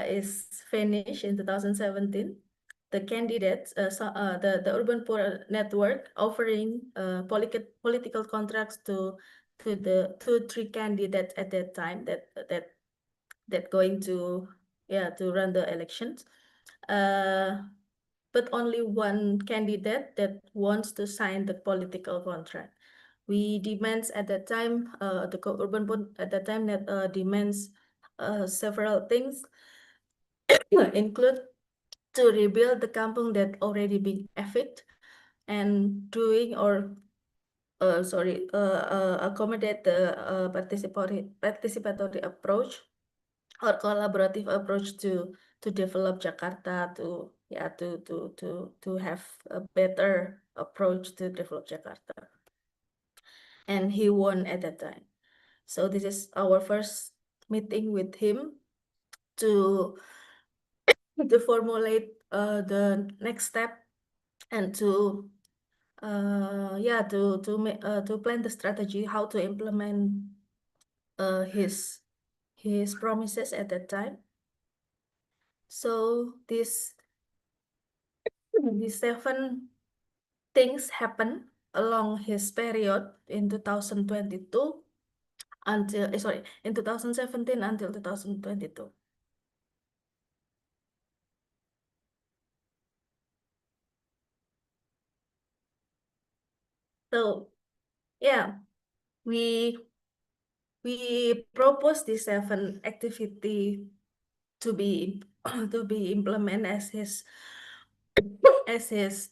is finished in 2017, the candidates, the urban poor network offering political contracts to the 2-3 candidates at that time that going to run the elections. But only one candidate that wants to sign the political contract. We demands at that time, the urban poor at that time that demands several things, include to rebuild the kampung that already been evicted and doing or accommodate the participatory approach or collaborative approach to develop Jakarta to have a better approach to develop Jakarta. And he won at that time. So this is our first meeting with him to formulate the next step and to plan the strategy how to implement his promises at that time. So these 7 things happen along his period in 2022 until in 2017 until 2022. So yeah, we propose these 7 activity to be implemented as his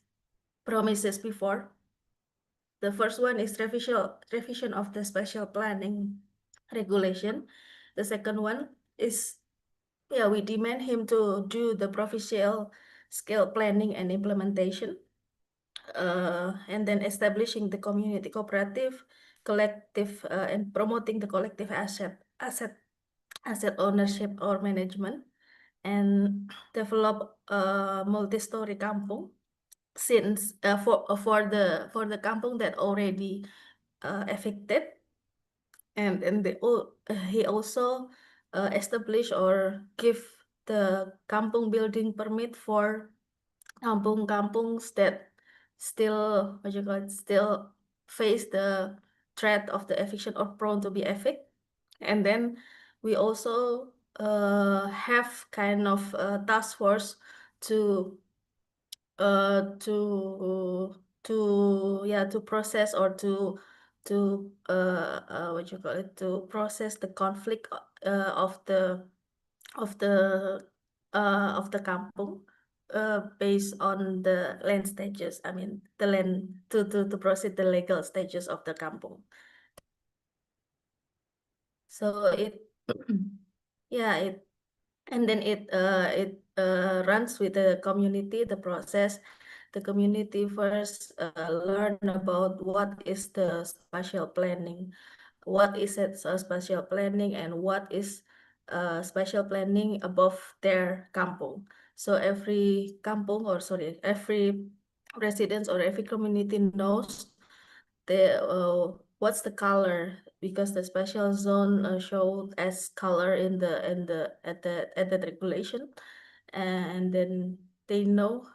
promises before. The first one is revision of the special planning regulation. The second one is we demand him to do the provincial scale planning and implementation. And then establishing the community cooperative, collective, and promoting the collective asset ownership or management, and develop a multi-story kampung since for the kampung that already affected, and he also establish or give the kampung building permit for kampung-kampungs that still still face the threat of the eviction or prone to be evicted. And then we also have kind of a task force to process or to process the conflict of the kampung based on the land stages. I mean the land to proceed the legal stages of the kampung. So it and then it runs with the community, the process. The community first learn about what is the spatial planning, what is it spatial planning, and what is spatial planning above their kampung. So every kampung, or every residents or every community knows the what's the color, because the special zone showed as color in the at the regulation, and then they know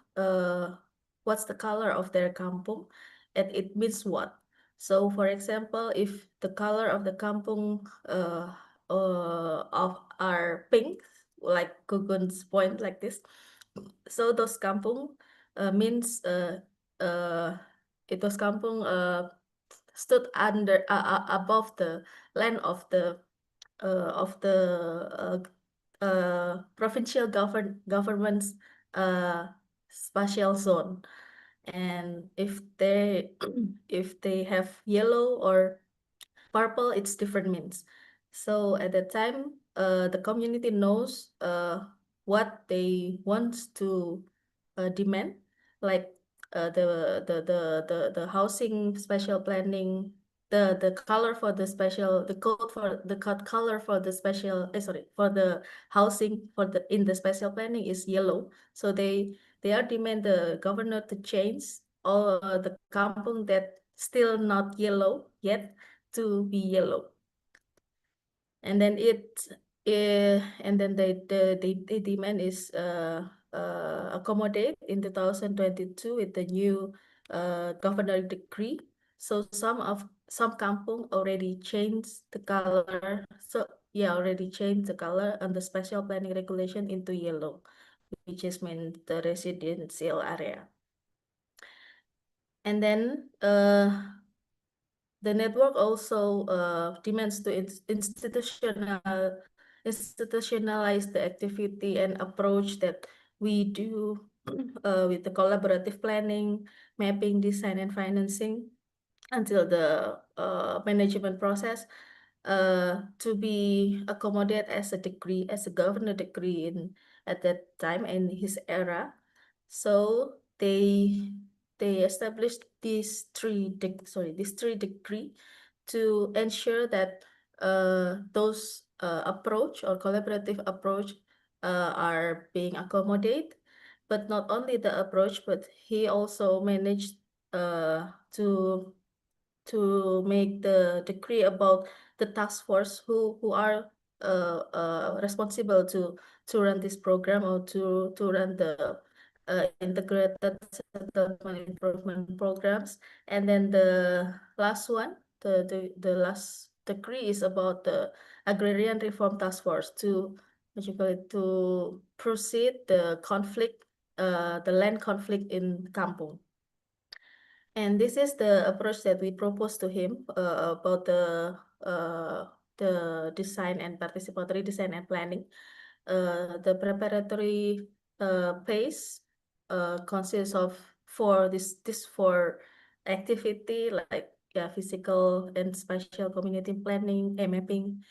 what's the color of their kampung and it means what. So for example, if the color of the kampung of are pink, like Gugun's point like this, so those kampung means those kampung stood under above the land of the provincial government's spatial zone. And if they if they have yellow or purple, it's different means. So at that time, the community knows what they want to demand, like the housing special planning, the color for the special, the code for the color for the special, for the housing for the in the special planning is yellow. So they are demand the governor to change all the kampung that still not yellow yet to be yellow. And then the demand is accommodate in 2022 with the new governor decree. So some kampung already changed the color. So yeah, already changed the color on the special planning regulation into yellow, which is meant the residential area. And then the network also demands to institutionalize the activity and approach that we do with the collaborative planning, mapping, design, and financing until the management process to be accommodated as a decree, as a governor decree at that time in his era. So they established these three decree to ensure that those approach or collaborative approach are being accommodated. But not only the approach, but he also managed to make the decree about the task force who are responsible to run this program or to run the integrated settlement improvement programs. And then the last one, the last decree is about the agrarian reform task force to what you call it, to proceed the conflict, the land conflict in kampung. And this is the approach that we proposed to him about the design and participatory design and planning. The preparatory phase consists of four activity, like physical and spatial community planning, mapping,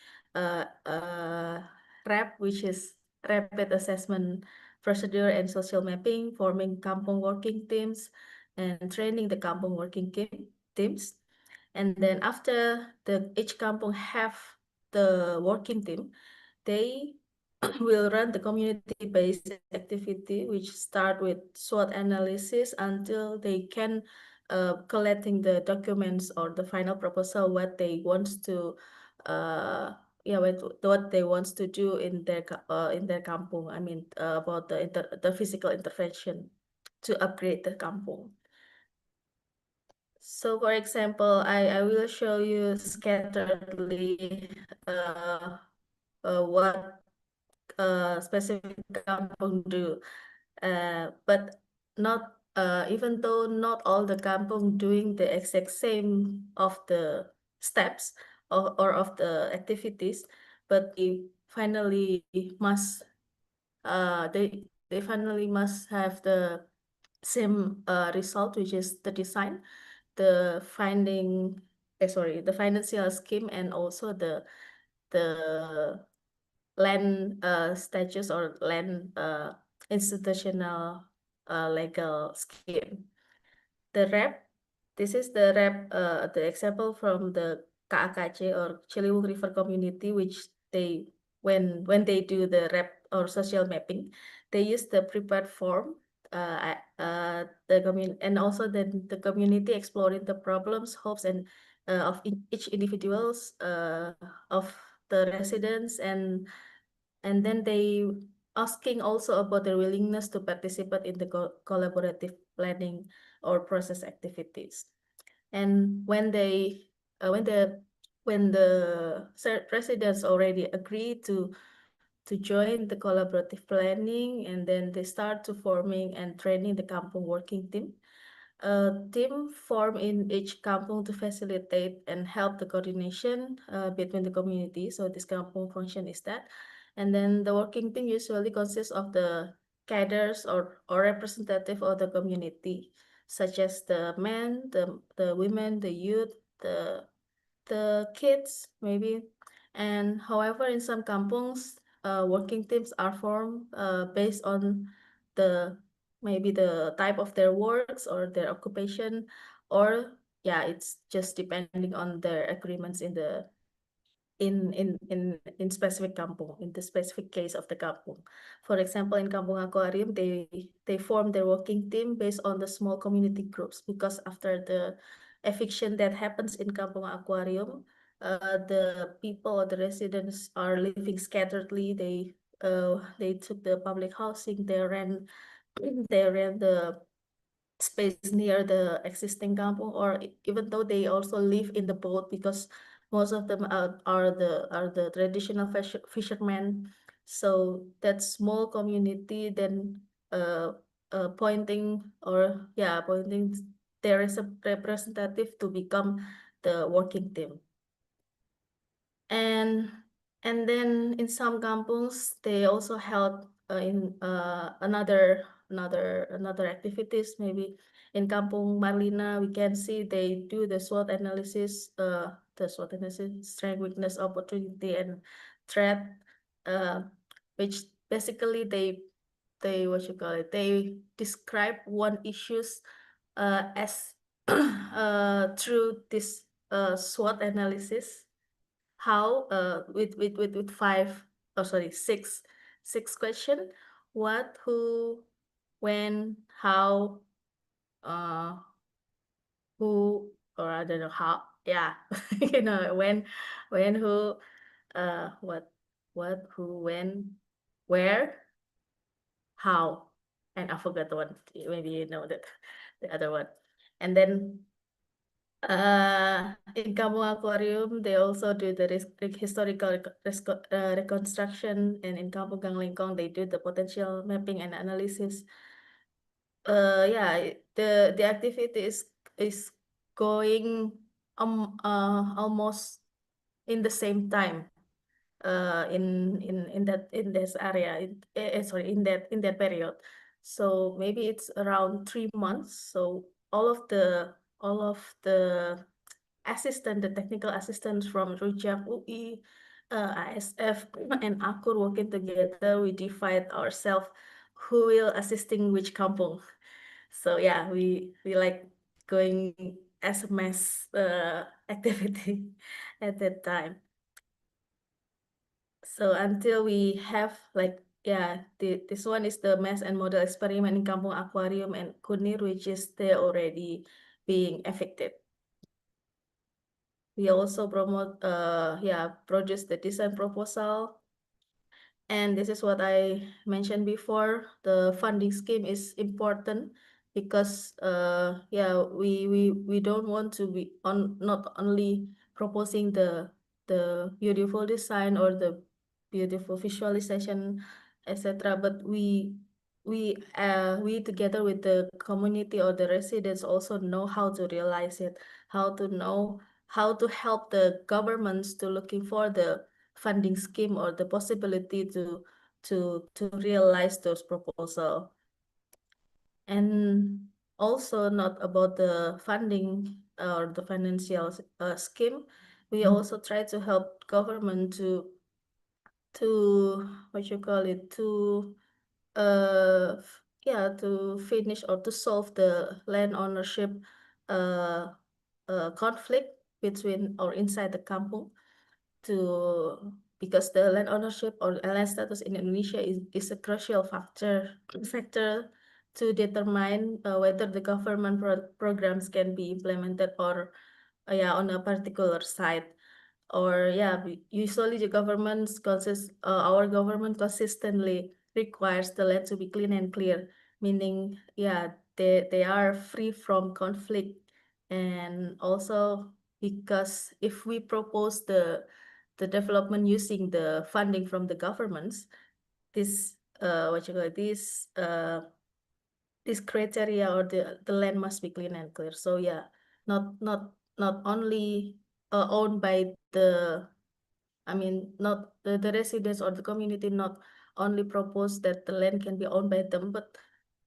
RAP, which is rapid assessment procedure and social mapping, forming kampung working teams, and training the kampung working teams. And then after each kampung have the working team, they will run the community-based activity, which start with SWOT analysis until they can collecting the documents or the final proposal, what they want to what they want to do in their kampung. I mean about the physical intervention to upgrade the kampung. So for example, I will show you scatteredly what specific kampung do. But not even though not all the kampung doing the exact same of the steps or of the activities, but they finally must they finally must have the same result, which is the design, the financial scheme, and also the land status or land institutional legal scheme. The RAP, this is the RAP, the example from the KAKC or Ciliwung River Community, which they when they do the RAP or social mapping, they use the prepared form. And also then the community exploring the problems, hopes, and of each individuals of the residents, and then they asking also about their willingness to participate in the collaborative planning or process activities. And when they when the residents already agree to join the collaborative planning, and then they start to forming and training the kampung working team. A team form in each kampung to facilitate and help the coordination between the community. So this kampung function is that. And then the working team usually consists of the cadres or representative of the community, such as the men, the women, the youth, the kids, maybe. And however, in some kampungs, working teams are formed based on the maybe the type of their works or their occupation, or yeah, it's just depending on their agreements in the in specific kampung, in the specific case of the kampung. For example, in Kampung Aquarium, they form their working team based on the small community groups, because after the eviction that happens in Kampung Aquarium, the people or the residents are living scatteredly. They took the public housing. They rent the space near the existing kampung, or even though they also live in the boat, because most of them are the traditional fishermen. So that small community then pointing there is a representative to become the working team. And then in some kampungs, they also held in another activities. Maybe in Kampung Marlina, we can see they do the SWOT analysis, strength, weakness, opportunity, and threat, which basically they what you call it, they describe one issues as through this SWOT analysis, how with six question: what, who, when, how, uh who, or I don't know how, yeah. When, who, what, who, when, where, how, and I forgot the one. Maybe you know that the other one. And then in Kampung Aquarium, they also do the historical reconstruction, and in Kampung Ganglingkong, they do the potential mapping and analysis. Yeah, the activity is going almost in the same time. In this area, sorry, in that period. So maybe it's around 3 months. So all of the the technical assistants from Rujak UI, ASF, and Akur working together, we divide ourselves who will assisting which kampung. So yeah, we like going as a mass activity at that time. So until we have this one is the mass and model experiment in Kampung Aquarium and Kunir, which is they already being affected. We also produce the design proposal. And this is what I mentioned before. The funding scheme is important because we don't want to be not only proposing the beautiful design or the beautiful visualization, etc. But we together with the community or the residents also know how to realize it, how to help the governments to looking for the funding scheme or the possibility to realize those proposals. And also not about the funding or the financial scheme, we also try to help government to what you call it, to finish or to solve the land ownership conflict between or inside the kampung, because the land ownership or land status in Indonesia is a crucial factor to determine whether the government programs can be implemented or on a particular site. Or usually our government consistently requires the land to be clean and clear, meaning they are free from conflict. And also because if we propose the development using the funding from the governments, this this criteria or the land must be clean and clear. So not only owned by not the residents or the community not only propose that the land can be owned by them, but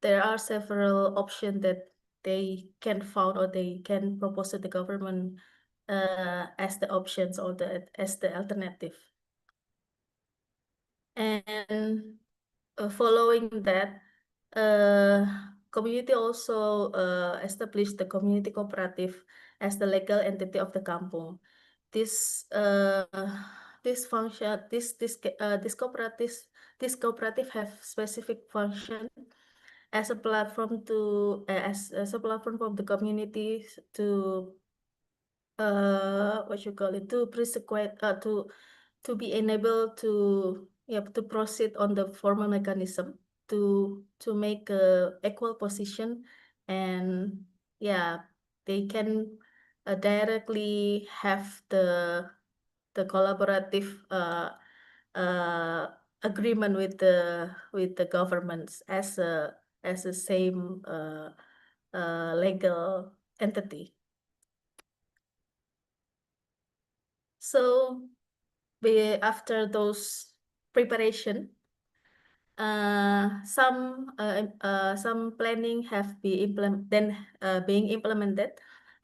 there are several options that they can found or they can propose to the government as the options or as the alternative. And following that, community also established the community cooperative as the legal entity of the kampung. This function, this cooperative have specific function as a platform to as a platform for the community to what you call it, to prosecute, to be enabled to to proceed on the formal mechanism to make a equal position, and they can directly have the collaborative agreement with the governments as a same legal entity. So after those preparation, some planning have being implemented.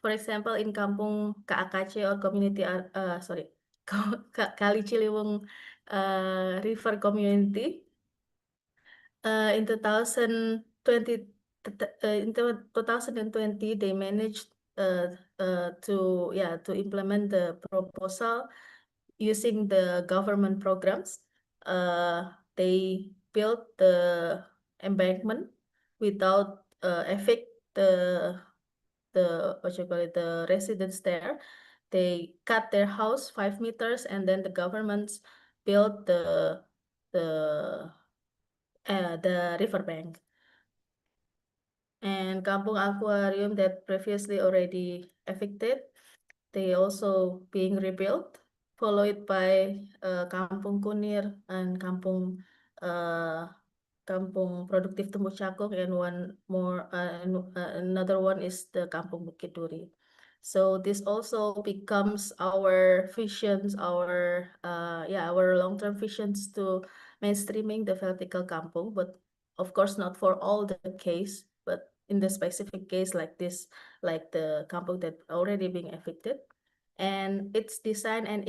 For example, in Kampung KAKC or community, Kali Ciliwung River Community, in 2020, in 2020, they managed to implement the proposal using the government programs. They built the embankment without affect the what you call it, the residents there. They cut their house 5 meters, and then the governments built the riverbank. And Kampung Aquarium that previously already affected, they also being rebuilt, followed by Kampung Kunir and Kampung Produktif Tumbuh Cakung, and one more, another one is the Kampung Bukit Duri. So this also becomes our visions, our long-term visions to mainstreaming the vertical kampung, but of course not for all the case, but in the specific case like this, like the kampung that already being affected, and it's designed and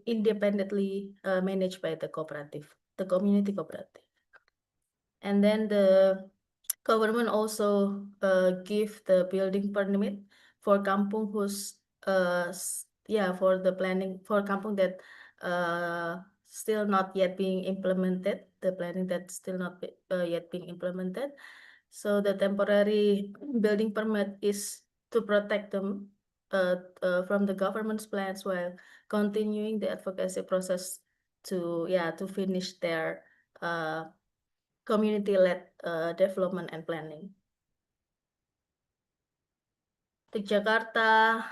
independently managed by the cooperative, the community cooperative. And then the government also give the building permit for kampung who's for the planning for kampung that still not yet being implemented, the planning that's still not yet being implemented. So the temporary building permit is to protect them from the government's plans while continuing the advocacy process to finish their community-led development and planning. The Jakarta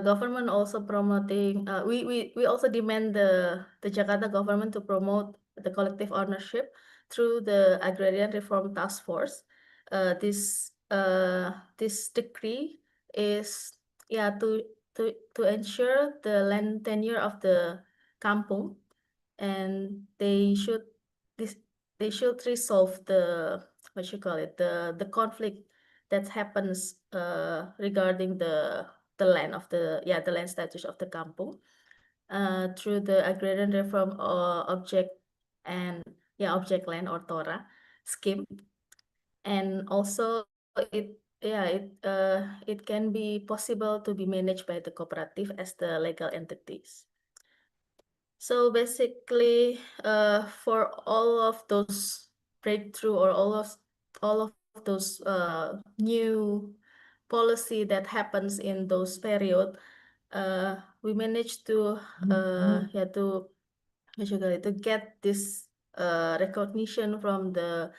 government also promoting. We also demand the Jakarta government to promote the collective ownership through the Agrarian Reform Task Force. This decree is to ensure the land tenure of the kampung, and they should resolve the the conflict that happens regarding the land of the land status of the kampung through the agrarian reform object land or TORA scheme, and also it can be possible to be managed by the cooperative as the legal entities. So basically, for all of those breakthrough or all of those new policy that happens in those period, we managed to to get this recognition from the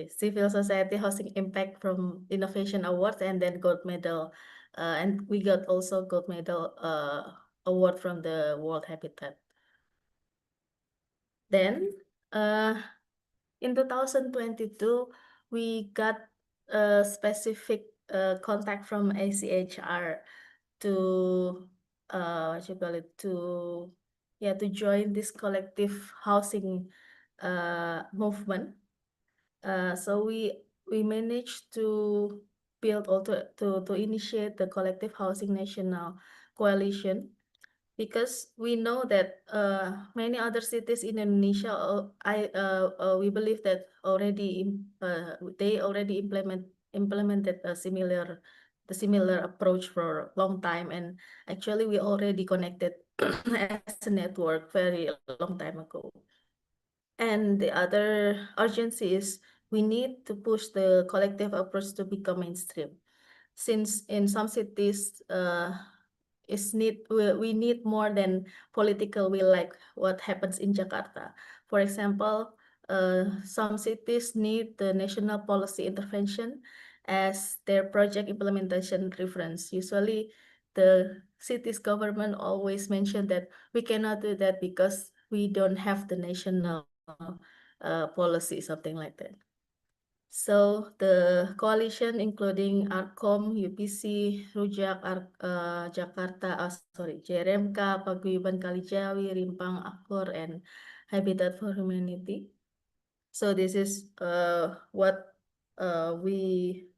civil society housing impact from innovation awards, and then gold medal, and we got also gold medal award from the World Habitat. Then in 2022 we got a specific contact from ACHR to to join this collective housing movement. So we managed to build or to initiate the collective housing national coalition, because we know that many other cities in Indonesia, we believe that they already implemented a similar approach for a long time, and actually we already connected as a network very long time ago. And the other urgency is we need to push the collective approach to become mainstream. Since in some cities, we need more than political will, like what happens in Jakarta. For example, some cities need the national policy intervention as their project implementation reference. Usually, the city's government always mention that we cannot do that because we don't have the national policy, something like that. So the coalition, including ARKOM, UPC, Rujak, Jakarta, JRMK, Paguyuban Kalijawi, Rimpang, Akor, and Habitat for Humanity. So this is what we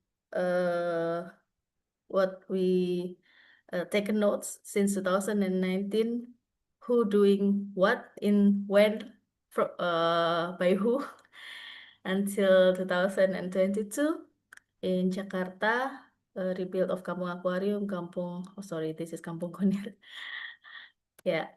taken notes since 2019. Who doing what in when by who until 2022 in Jakarta, rebuild of Kampung Aquarium, this is Kampung Kunir. Yeah.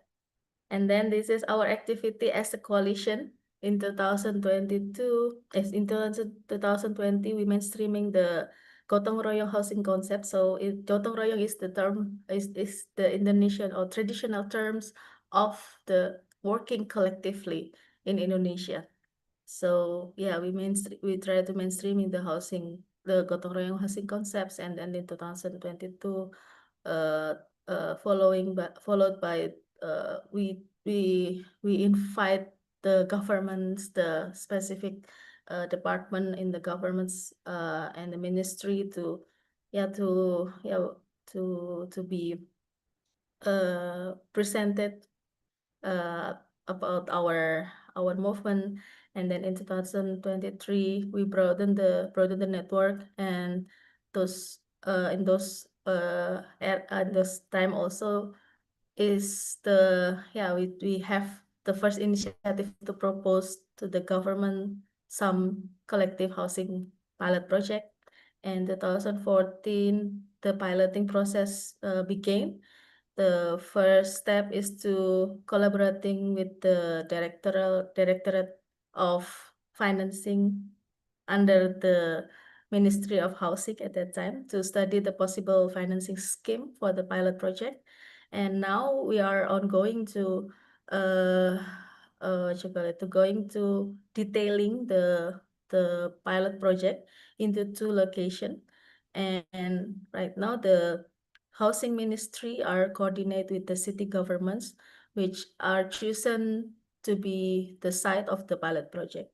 And then this is our activity as a coalition in 2022. In 2020, we mainstreaming the gotong royong housing concept. So gotong royong is the term, is the Indonesian or traditional terms of the working collectively in Indonesia. So yeah, we try to mainstream in the gotong royong housing concepts, and then in 2022, followed by we invite the governments, the specific department in the governments and the ministry to be presented about our movement. And then in 2023 we broadened the network, and in those at this time also is we have the first initiative to propose to the government some collective housing pilot project. And 2014 the piloting process began. The first step is to collaborating with the Directorate of Financing under the Ministry of Housing at that time to study the possible financing scheme for the pilot project. And now we are ongoing to detailing the pilot project into 2 locations. And right now the Housing Ministry are coordinate with the city governments, which are chosen to be the site of the pilot project.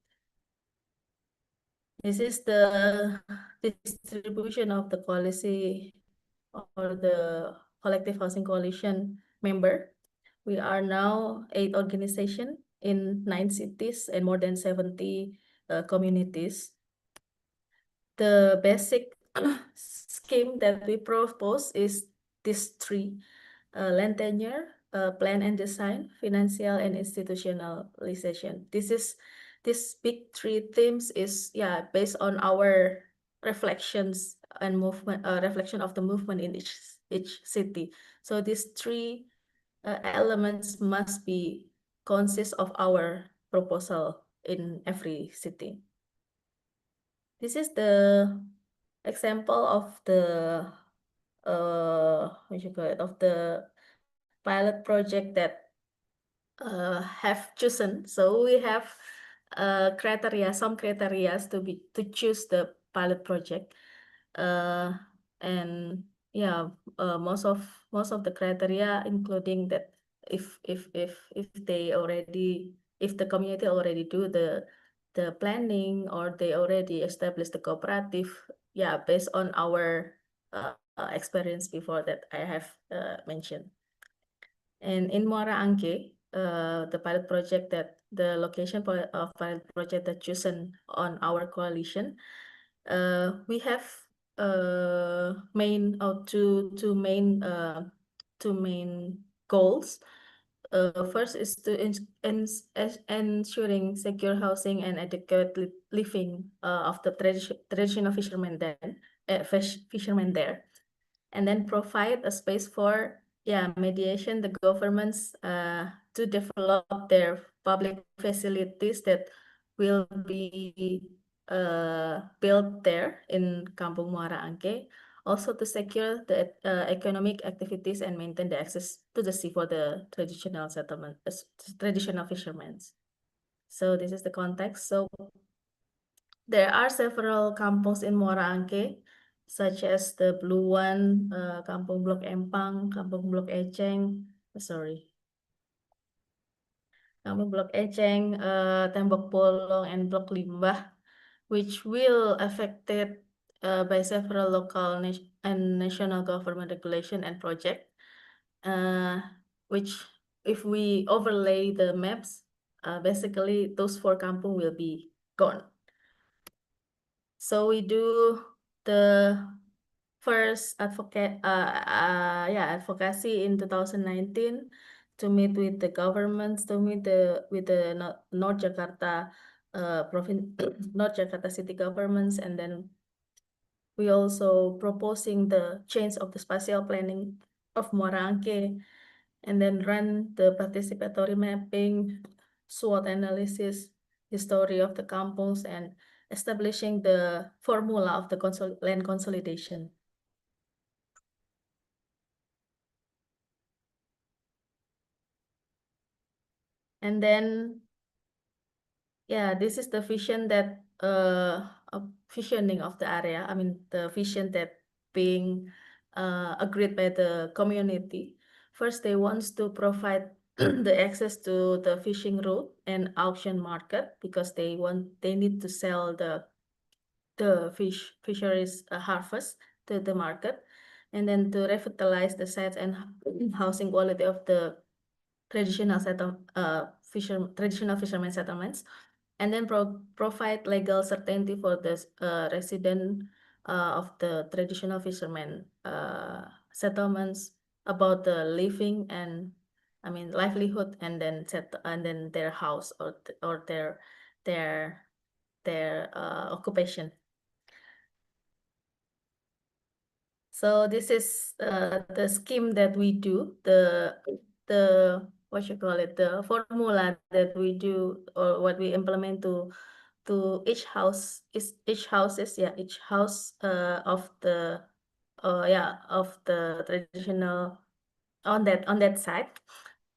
This is the distribution of the policy or the collective housing coalition member. We are now 8 organizations in 9 cities and more than 70 communities. The basic scheme that we propose is these 3: land tenure, plan and design, financial and institutionalization. This big 3 themes is based on our reflections and movement, reflection of the movement in each city. So these 3 elements must be consist of our proposal in every city. This is the example of the of the pilot project that have chosen. So we have some criteria to choose the pilot project, and most of the criteria including that if the community already do the planning, or they already established the cooperative, based on our experience before that I have mentioned. And in Muara Angke, the location of pilot project that chosen on our coalition, we have two main goals. First is to ensuring secure housing and adequate living of the traditional fishermen there, and then provide a space for mediation the governments to develop their public facilities that will be built there in Kampung Muara Angke, also to secure the economic activities and maintain the access to the sea for the traditional settlement, traditional fishermen. So this is the context. So there are several kampungs in Muara Angke, such as the blue one, Kampung Blok Empang, Kampung Blok Eceng, Kampung Blok Eceng, Tembok Bolong, and Blok Limbah, which will affected by several local and national government regulation and project, which if we overlay the maps, basically those 4 kampung will be gone. So we do the first advocacy in 2019 to meet with the governments, to meet with the North Jakarta province, North Jakarta city governments, and then we also proposing the change of the spatial planning of Muara Angke, and then run the participatory mapping, SWOT analysis, history of the kampungs, and establishing the formula of the land consolidation. And then, yeah, this is the vision that visioning of the area. I mean, the vision that being agreed by the community. First, they want to provide the access to the fishing route and auction market because they need to sell the fisheries traditional to the market, and then to revitalize the sites and housing quality of the traditional fishermen settlements, and then provide legal certainty for the resident of the traditional fishermen settlements about the living and livelihood, and then their house or their occupation. So this is the scheme that we do, the what you call it, the formula that we do or what we implement to each house of the traditional on that site.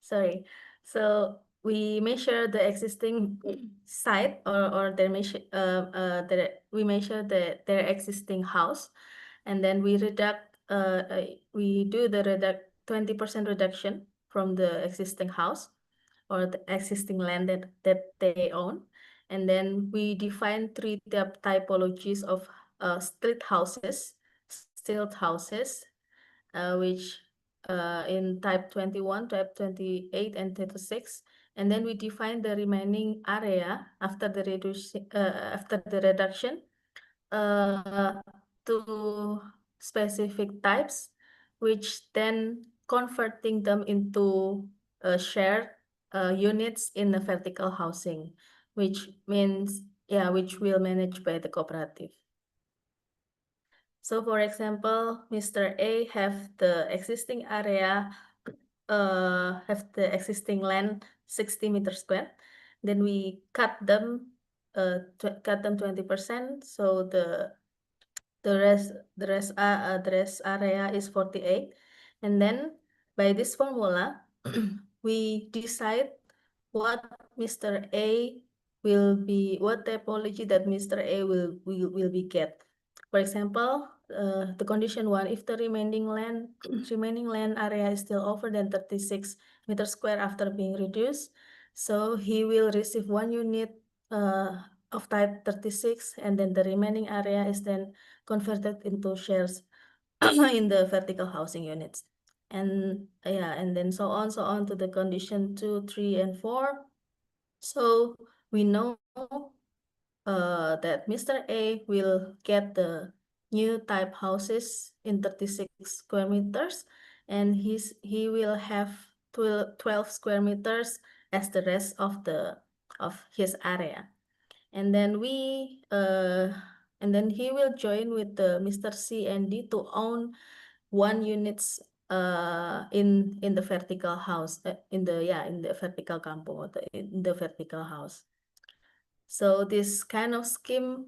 Sorry. So we measure the existing site or we measure their existing house, and then we do the 20% reduction from the existing house or the existing land that they own. And then we define 3 typologies of stilt houses, which in type 21, type 28, and 36. And then we define the remaining area after the reduction to specific types, which then converting them into shared units in the vertical housing, which means which will manage by the cooperative. So for example, Mr. A have the existing area, have the existing land 60 meters square. Then we cut them 20%. So the rest area is 48. And then by this formula, we decide what Mr. A will be, what typology that Mr. A will be get. For example, the condition 1, if the remaining land area is still over than 36 meters square after being reduced, so he will receive 1 unit of type 36, and then the remaining area is then converted into shares in the vertical housing units. And and then so on to the condition 2, 3, and 4. So we know that Mr. A will get the new type houses in 36 square meters, and he will have 12 square meters as the rest of his area. And then he will join with the Mr. C and D to own 1 units in the vertical house, in the vertical kampung or in the vertical house. So this kind of scheme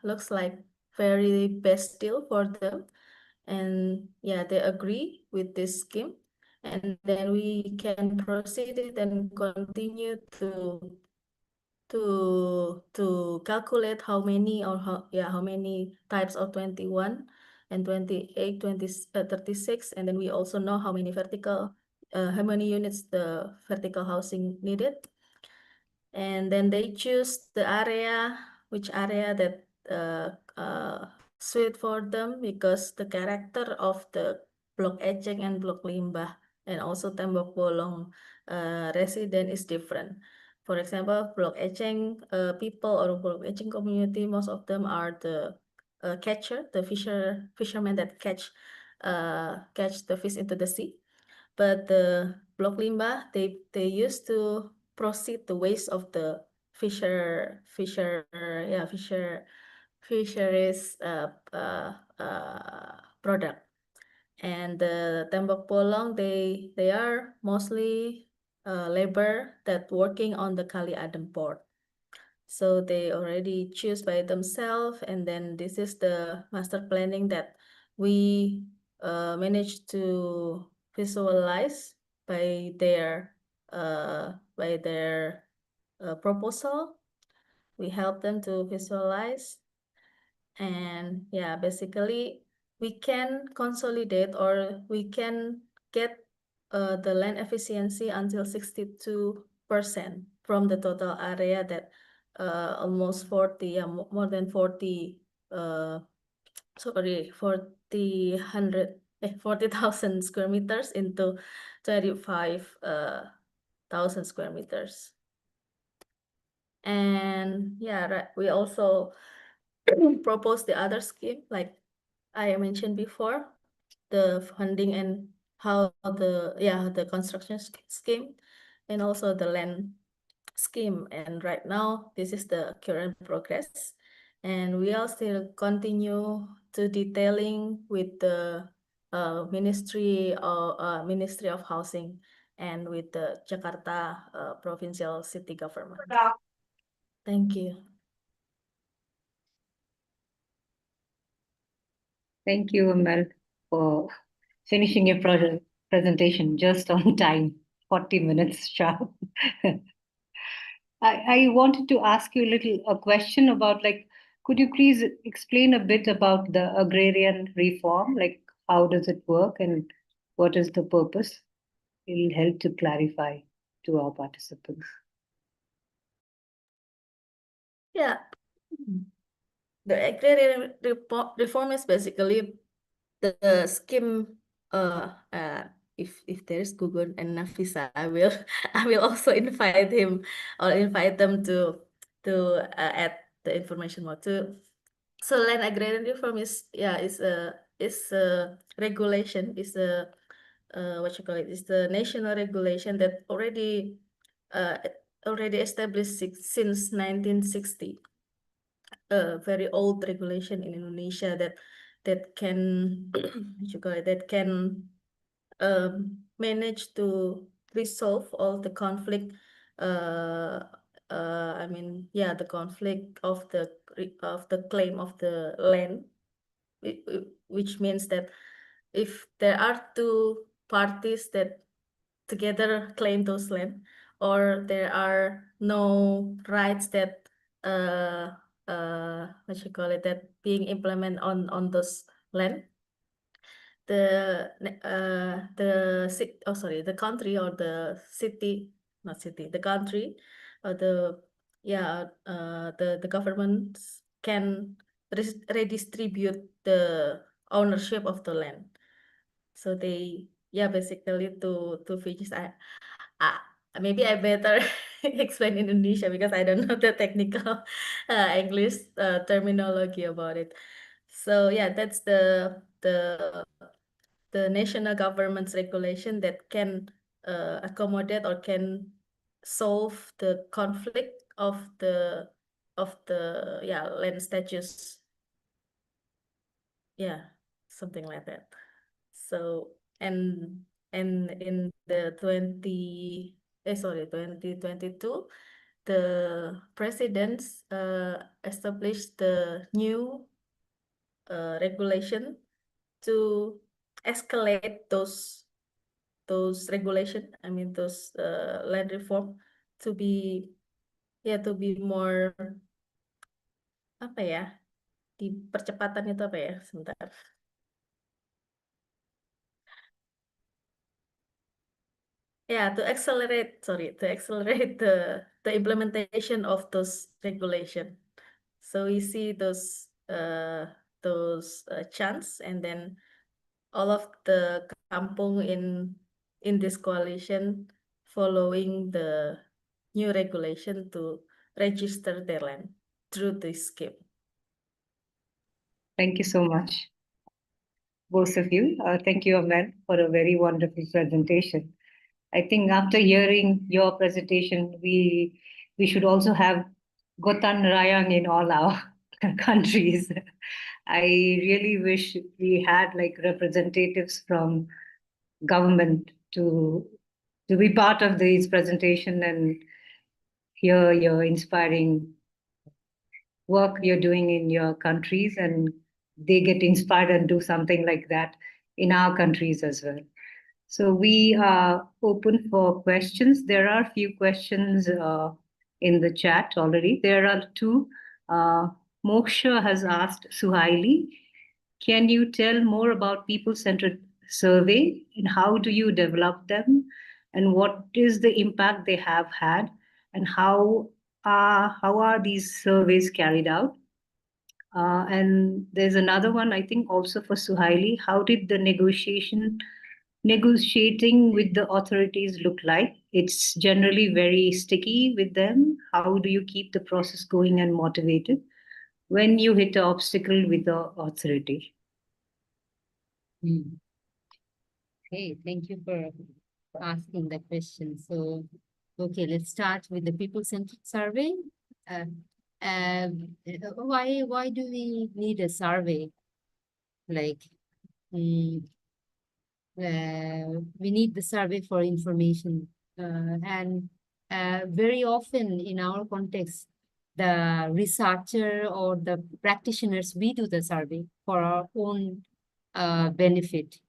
looks like very best deal for them. And yeah, they agree with this scheme. And then we can proceed it and continue to calculate how many or how many types of 21 and 28, 36, and then we also know how many how many units the vertical housing needed. And then they choose the area, which area that suit for them, because the character of the Blok Eceng and Blok Limbah and also Tembok Bolong resident is different. For example, Blok Eceng people or Blok Eceng community, most of them are the catcher, the fishermen that catch the fish into the sea. But the Blok Limbah, they used to proceed the waste of the fisheries product. And the Tembok Bolong, they are mostly labor that working on the Kali Adem port. So they already choose by themselves, and then this is the master planning that we managed to visualize by their proposal. We help them to visualize, and yeah, basically we can consolidate or we can get the land efficiency until 62% from the total area that almost 40, more than 40, sorry, 40,000 square meters into 25,000 square meters. And yeah, right, we also propose the other scheme, like I mentioned before, the funding and how the construction scheme and also the land scheme. And right now, this is the current progress. And we are still continue to detailing with the Ministry of Housing and with the Jakarta Provincial City Government. Thank you. Thank you, Mel, for finishing your presentation just on time, 40 minutes sharp. I wanted to ask you a question about, like, could you please explain a bit about the agrarian reform? Like, how does it work and what is the purpose? It'll help to clarify to our participants. Yeah, the agrarian reform is basically the scheme. If there is Gugun and Nafisa, I will I will also invite him or invite them to add the information more too. So land agrarian reform is a regulation, is a what you call it, is the national regulation that already established since 1960. A very old regulation in Indonesia that can what you call it, that can manage to resolve all the conflict. I mean, yeah, the conflict of the claim of the land, which means that if there are two parties that together claim those land, or there are no rights that what you call it, that being implemented on those land, the country or the city, not city, the country or the governments can redistribute the ownership of the land. So they, yeah, basically to finish, maybe I better explain in Indonesia because I don't know the technical English terminology about it. So yeah, that's the national government's regulation that can accommodate or can solve the conflict of the land status. Yeah, something like that. So and in the 2022, the presidents established the new regulation to escalate those regulation. I mean those land reform to be more apa ya, di percepatan itu apa ya, sebentar. Yeah, to accelerate the implementation of those regulation. So we see those chants, and then all of the kampung in this coalition following the new regulation to register their land through this scheme. Thank you so much, both of you. Thank you, Amen, for a very wonderful presentation. I think after hearing your presentation, we should also have Gotan Rayang in all our countries. I really wish we had like representatives from government to be part of this presentation and hear your inspiring work you're doing in your countries, and they get inspired and do something like that in our countries as well. So we are open for questions. There are a few questions in the chat already. There are two. Moksha has asked Suhaili, can you tell more about people-centered survey and how do you develop them, and what is the impact they have had, and how are these surveys carried out? And there's another one, I think, also for Suhaili. How did the negotiating with the authorities look like? It's generally very sticky with them. How do you keep the process going and motivated when you hit an obstacle with the authority? Okay, thank you for asking the question. So, okay, let's start with the people-centered survey. Why do we need a survey? Like, we need the survey for information, and very often in our context, the researcher or the practitioners, we do the survey for our own benefit.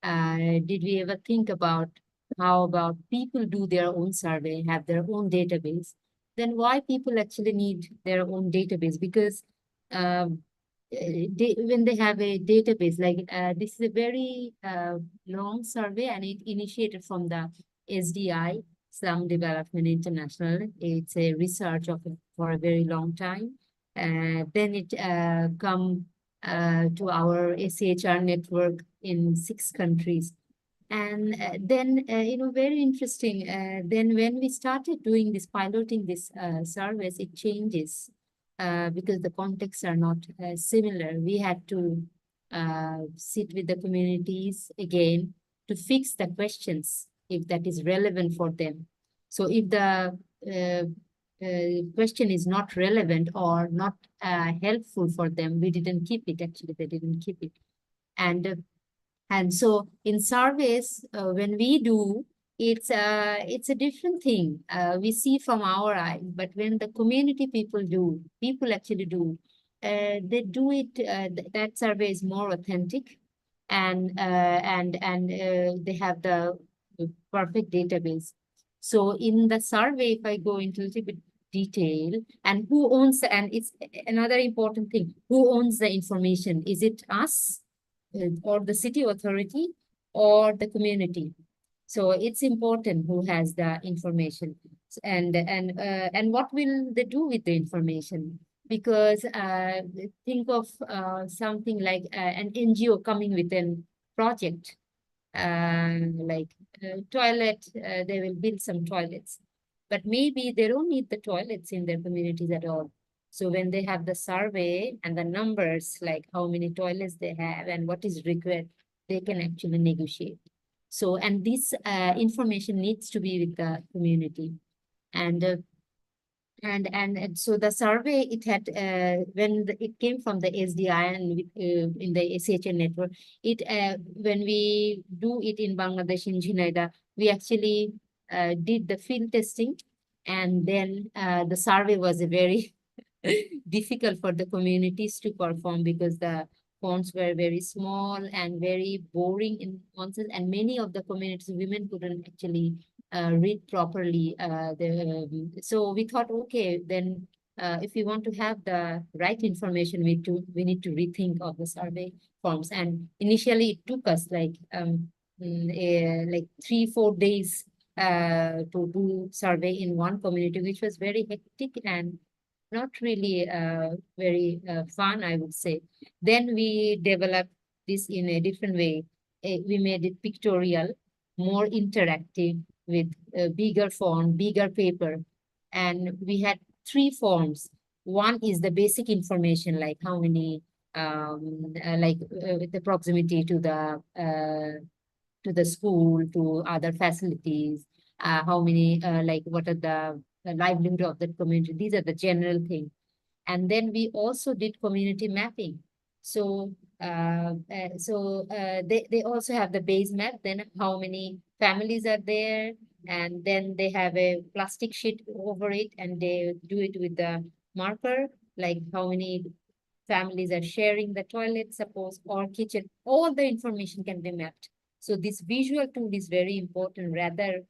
Did we ever think about how about people do their own survey, have their own database? Then why people actually need their own database? Because when they have a database, like this is a very long survey, and it initiated from the SDI, Slum Development International. It's a research for a very long time. Then it come to our ACHR network in 6 countries. And then, very interesting. Then when we started doing this, piloting this surveys, it changes because the contexts are not similar. We had to sit with the communities again to fix the questions if that is relevant for them. So if the question is not relevant or not helpful for them, we didn't keep it. Actually, they didn't keep it. And so in surveys, when we do, it's a different thing. We see from our eye, but when the community people actually do, they do it. That survey is more authentic, and they have the perfect database. So in the survey, if I go into a little bit detail, and who owns, and it's another important thing, who owns the information? Is it us, or the city authority, or the community? So it's important who has the information, and what will they do with the information? Because think of something like an NGO coming with a project, like toilet, they will build some toilets, but maybe they don't need the toilets in their communities at all. So when they have the survey and the numbers, like how many toilets they have and what is required, they can actually negotiate. So, and this information needs to be with the community. And so the survey, it had, when it came from the SDI and in the ACHN network, when we do it in Bangladesh, in Jhinada, we actually did the field testing And then the survey was a very difficult for the communities to perform because the fonts were very small and very boring in fonts, and many of the communities, women couldn't actually read properly. So we thought, okay, then if we want to have the right information, we need to rethink of the survey forms. And initially, it took us like 3-4 days to do survey in one community, which was very hectic and not really very fun, I would say. Then we developed this in a different way. We made it pictorial, more interactive, with bigger font, bigger paper. And we had 3 forms. One is the basic information, like how many, with the proximity to the school, to other facilities, how many, like what are the livelihood of the community. These are the general things. And then we also did community mapping. So they also have the base map, then how many families are there, and then they have a plastic sheet over it, and they do it with the marker, like how many families are sharing the toilet, suppose, or kitchen. All the information can be mapped. So this visual tool is very important. Rather,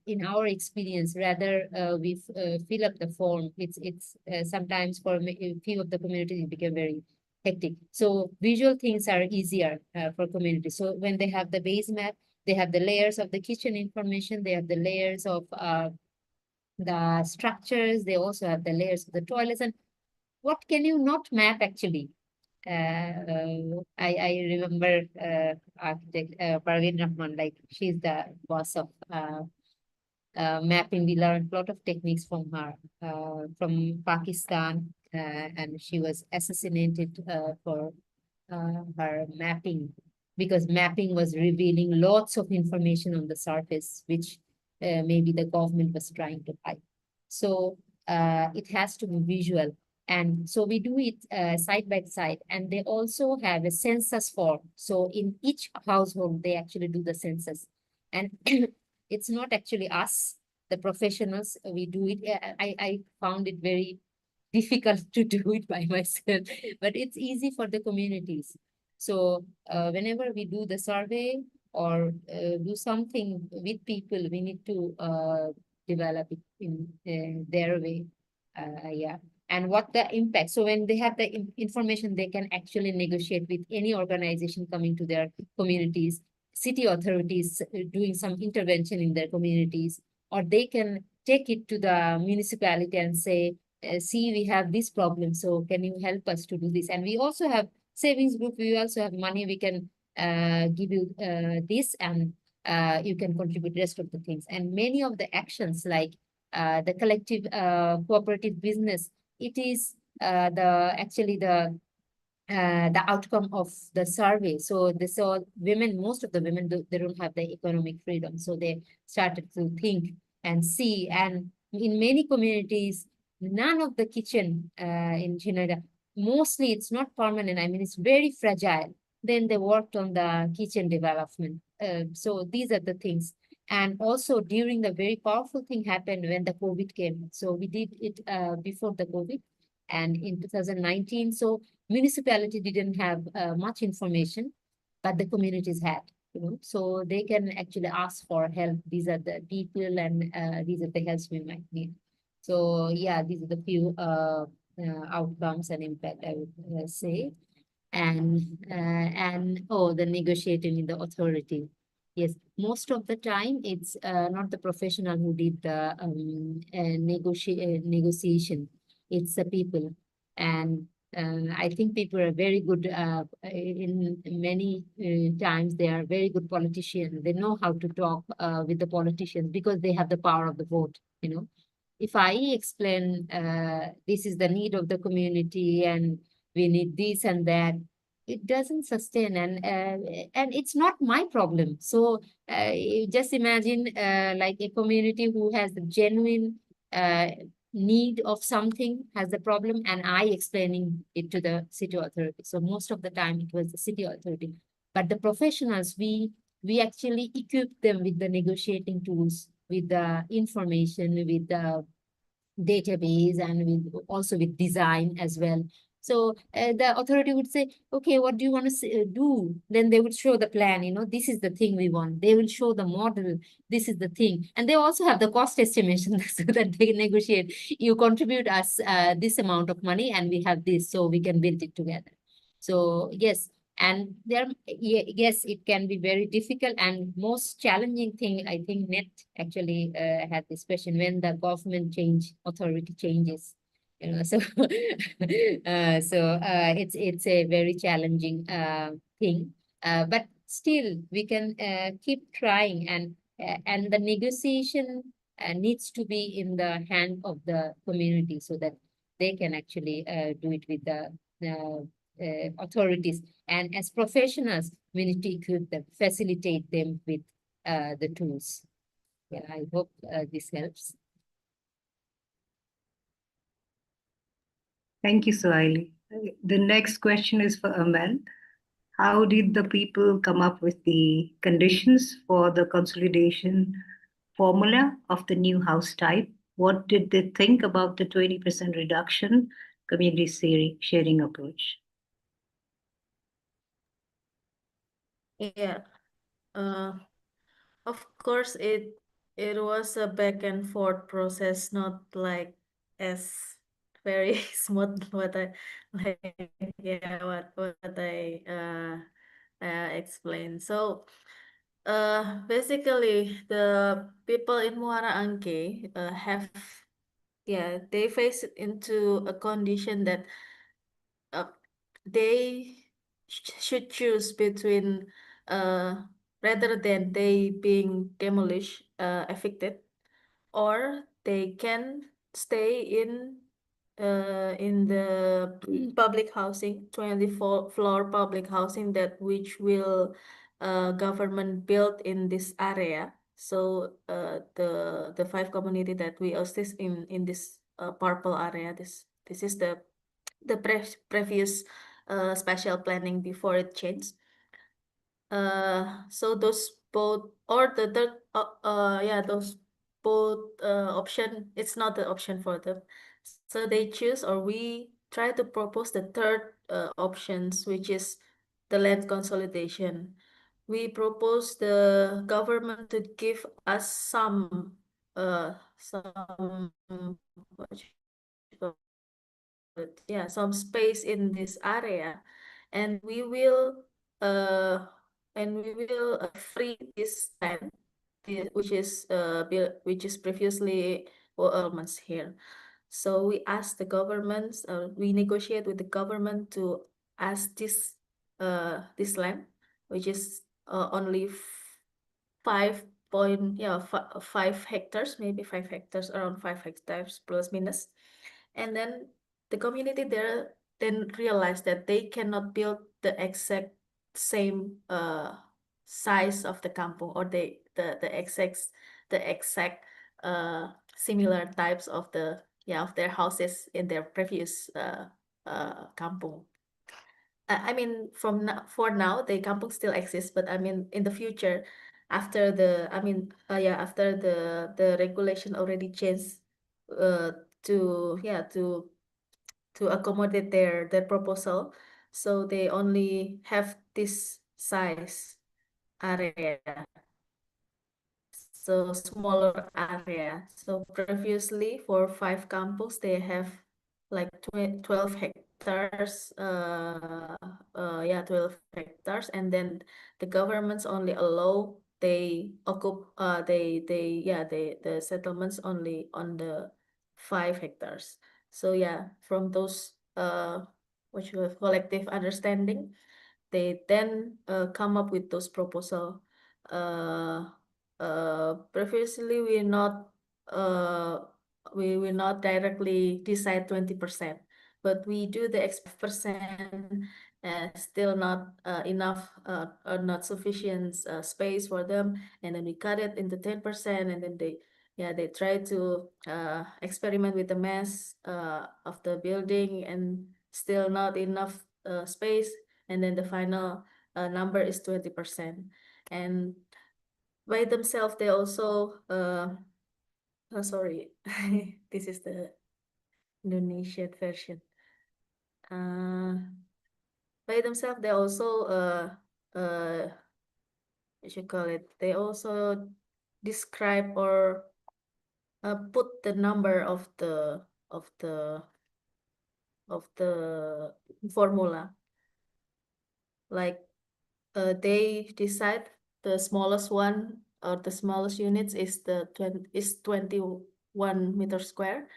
in our experience, rather we fill up the form. It's sometimes for a few of the communities it became very hectic. So visual things are easier for communities. So when they have the base map, they have the layers of the kitchen information. They have the layers of the structures. They also have the layers of the toilets. And what can you not map actually? I remember architect Parveen Rahman, like she's the boss of mapping. We learned a lot of techniques from her, from Pakistan, and she was assassinated for her mapping, because mapping was revealing lots of information on the surface, which maybe the government was trying to hide. So it has to be visual. And so we do it side by side. And they also have a census form. So in each household, they actually do the census. And it's not actually us, the professionals, we do it. I found it very difficult to do it by myself, but it's easy for the communities. So whenever we do the survey or do something with people, we need to develop it in their way. Yeah. And what the impact. So when they have the information, they can actually negotiate with any organization coming to their communities, city authorities doing some intervention in their communities, or they can take it to the municipality and say, see, we have this problem, so can you help us to do this? And we also have savings group, we also have money, we can give you this, and you can contribute rest of the things. And many of the actions, like the collective cooperative business, it is actually the outcome of the survey. So they saw women, most of the women, they don't have the economic freedom. So they started to think and see. And in many communities, none of the kitchen in China, mostly it's not permanent. I mean, it's very fragile. Then they worked on the kitchen development. So these are the things. And also during the very powerful thing happened when the COVID came. So we did it before the COVID and in 2019. So municipality didn't have much information, but the communities had, so they can actually ask for help. These are the people, and these are the helps we might need. So yeah, these are the few outcomes and impact, I would say. And oh, the negotiating in the authority. Yes, most of the time it's not the professional who did the negotiation. It's the people. And I think people are very good in many times. They are very good politicians. They know how to talk with the politicians because they have the power of the vote. If I explain this is the need of the community and we need this and that, it doesn't sustain, and it's not my problem. So you just imagine like a community who has the genuine need of something, has the problem, and I explaining it to the city authority. So most of the time it was the city authority, but the professionals, we actually equip them with the negotiating tools with the information, with the database, and with also with design as well. So the authority would say, okay, what do you want to do? Then they would show the plan, this is the thing we want. They will show the model, this is the thing. And they also have the cost estimation so that they negotiate. You contribute us this amount of money and we have this, so we can build it together. So yes, and yes, it can be very difficult, and most challenging thing, I think Net actually had this question, when the government authority changes, so it's a very challenging thing, but still we can keep trying, and the negotiation needs to be in the hand of the community so that they can actually do it with the authorities. And as professionals, we need to equip them, facilitate them with the tools. Yeah, I hope this helps. Thank you, Sohaili. The next question is for Amal. How did the people come up with the conditions for the consolidation formula of the new house type? What did they think about the 20% reduction community sharing approach? Yeah. Of course, it was a back and forth process, not like as very smooth what I like, yeah, what I explained. So basically the people in Muara Angke have, yeah, they face into a condition that uh, they should choose between rather than they being demolished, evicted, or they can stay in the public housing, 24 floor public housing, that which will government build in this area. So the five community that we assist in this purple area, this is the previous spatial planning before it changed. So those both, or the third, yeah, those both option, it's not the option for them. So they choose, or we try to propose the third options, which is the land consolidation. We propose the government to give us some what you call it, yeah, some space in this area, and we will uh free this land, which is previously settlements here. So we ask the governments, we negotiate with the government to ask this land, which is only 5 hectares, maybe 5 hectares, around 5 hectares plus minus. And then the community there then realized that they cannot build the exact same size of the kampung, or the exact similar types of of their houses in their previous kampung. I mean, for now, the kampung still exists, but I mean, in the future, after after the regulation already changed, to to accommodate their proposal, so they only have this size area, so smaller area. So previously, for 5 campus, they have like 12 hectares, 12 hectares, and then the governments only allow the settlements only on the 5 hectares. So yeah, from those what you have collective understanding, they then come up with those proposal. Uh, Previously, uh, we will not directly decide 20%, but we do the 5%, still not enough, or not sufficient space for them, and then we cut it into 10%, and then they try to experiment with the mass of the building, and still not enough space, and then the final number is 20%. And by themselves, they also sorry, this is the Indonesian version. By themselves, they also what you call it? They also describe or put the number of the formula. Like they decide the smallest one or the smallest units is 21 meter square,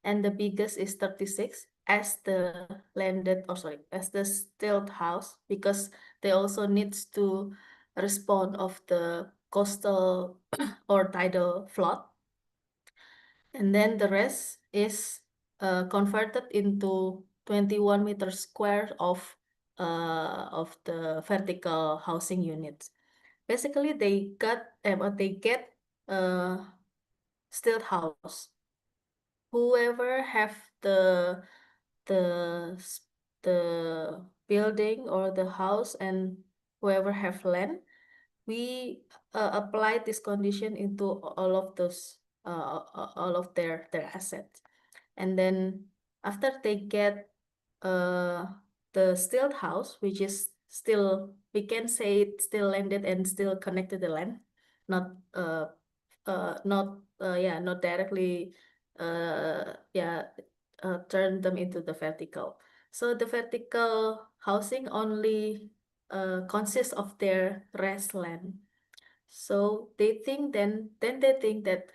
and the biggest is 36 as the landed, or sorry, as the stilt house, because they also needs to respond of the coastal or tidal flood. And then the rest is converted into 21 meters square of the vertical housing units. Basically, they get stilt house. Whoever have the the building or the house, and whoever have land, we apply this condition into all of their assets. And then after they get uh the stilt house, which is still, we can say it's still landed and still connected to the land, not not directly turn them into the vertical. So the vertical housing only consists of their rest land. So they think, then they think that,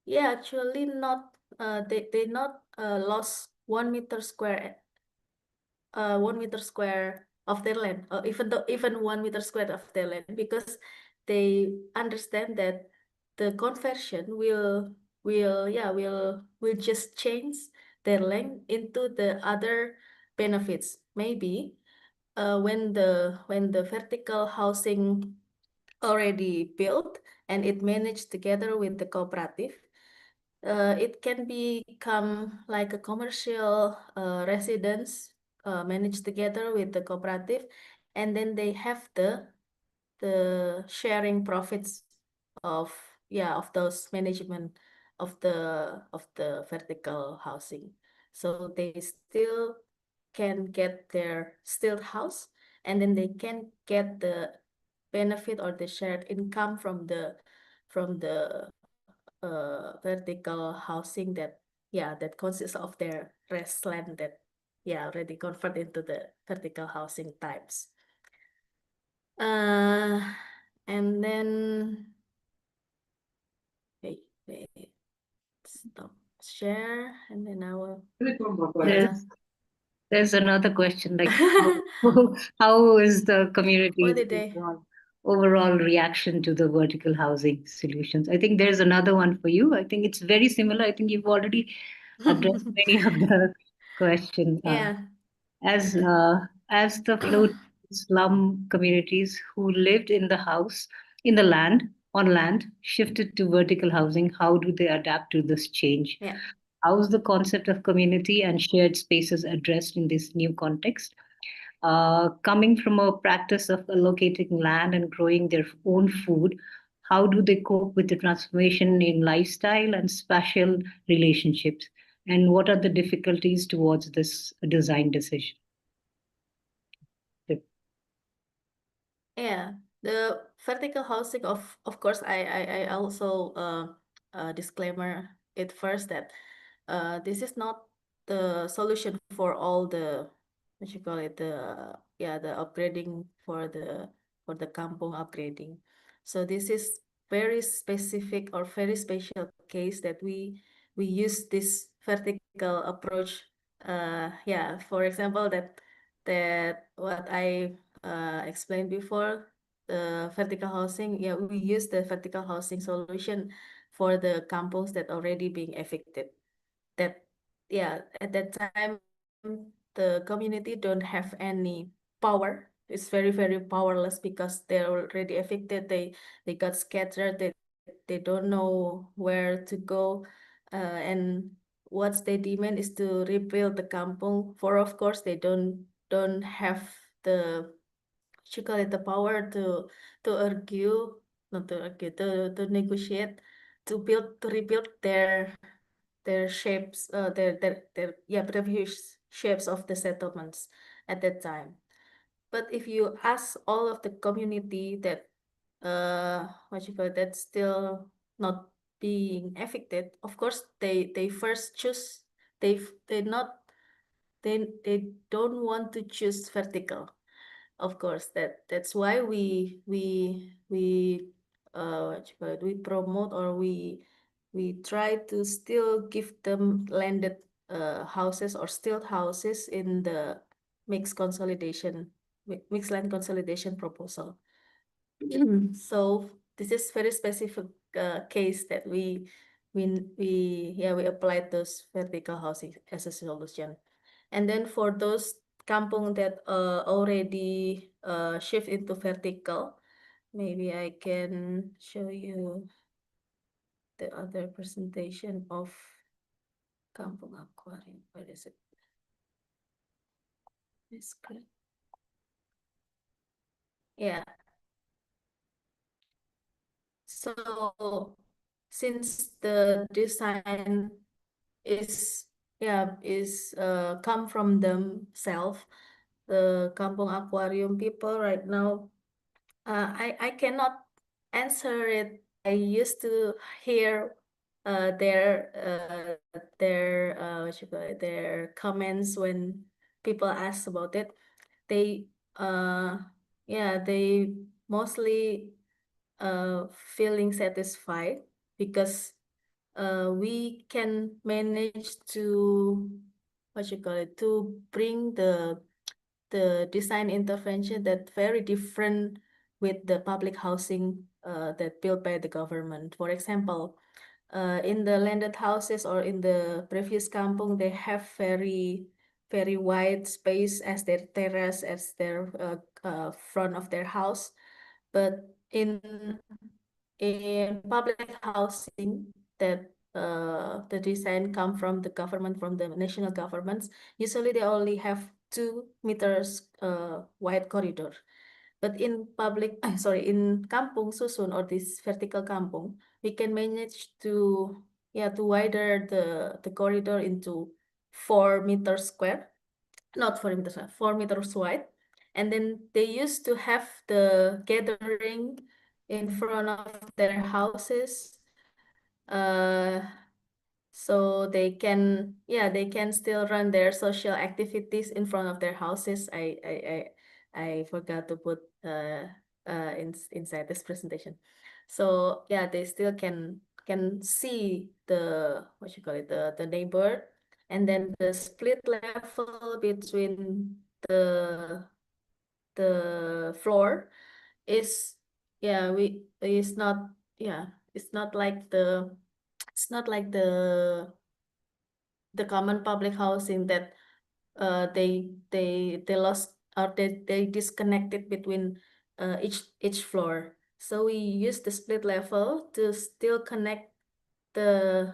yeah, actually not they not lost 1 meter square 1 meter square of their land, even though even 1 meter square of their land, because they understand that the conversion will just change their land into the other benefits. Maybe when the vertical housing already built and it managed together with the cooperative, it can become like a commercial residence managed together with the cooperative, and then they have the sharing profits of of those management of the vertical housing. So they still can get their still house, and then they can get the benefit or the shared income from the vertical housing that consists of their rest land that already convert into the vertical housing types. Uh, and then wait, stop share, and then I will There's there's another question like how is the what community's did they overall reaction to the vertical housing solutions? I think there's another one for you. I think it's very similar. I think you've already addressed many of the questions. yeah As the float slum communities who lived in the house in the land on land shifted to vertical housing, how do they adapt to this change? yeah How is the concept of community and shared spaces addressed in this new context? Coming from a practice of allocating land and growing their own food, how do they cope with the transformation in lifestyle and spatial relationships? And what are the difficulties towards this design decision? Yeah, the vertical housing, of course, I also disclaimer it first that this is not the solution for all the, what you call it, the upgrading for the kampung upgrading. So this is very specific or very special case that we use this vertical approach. For example, that what I explained before, the vertical housing, we use the vertical housing solution for the kampungs that already being evicted. That, at that time, the community don't have any power. It's very, very powerless because they're already evicted. They got scattered. They don't know where to go. And what they demand is to rebuild the kampung. For, of course, they don't have the, what you call it, the power to argue not to argue, to negotiate, to rebuild their shapes, their previous shapes of the settlements at that time. But if you ask all of the community that what you call it, that's still not being affected, of course they first choose, they not they don't want to choose vertical. Of course, that's why we what you call it, we promote, or we try to still give them landed houses or stilt houses in the mixed land consolidation proposal. So this is very specific case that we applied those vertical housing as a solution. And then for those kampung that already shift into vertical, maybe I can show you the other presentation of kampung aquarium. Where is it? This screen. Yeah. So since the design is come from themselves, the kampung aquarium people right now, I cannot answer it. I used to hear what you call it, their comments when people ask about it. They they mostly feeling satisfied because we can manage to what you call it, to bring the design intervention that very different with the public housing that built by the government. For example, in the landed houses or in the previous kampung, they have very wide space as their terrace, as their front of their house. But in public housing that the design come from the government, from the national governments, usually they only have 2 meters wide corridor. But in in kampung susun, or this vertical kampung, we can manage to wider the corridor into 4 meters square, not 4 meters square, 4 meters wide. And then they used to have the gathering in front of their houses, uh, so they can still run their social activities in front of their houses. I forgot to put inside this presentation. So yeah, they still can see the what you call it, the neighbor. And then the split level between the floor is is not it's not like the common public housing that they lost, or they disconnected between each floor. So we use the split level to still connect the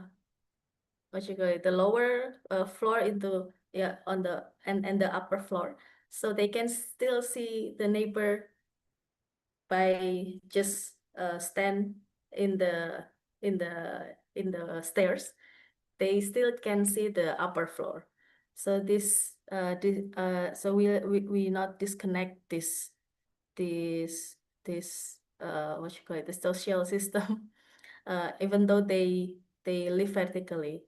what you call it, the lower floor into on the and the upper floor, so they can still see the neighbor by just stand in the stairs. They still can see the upper floor. So so we not disconnect this what you call it, the social system, even though they live vertically.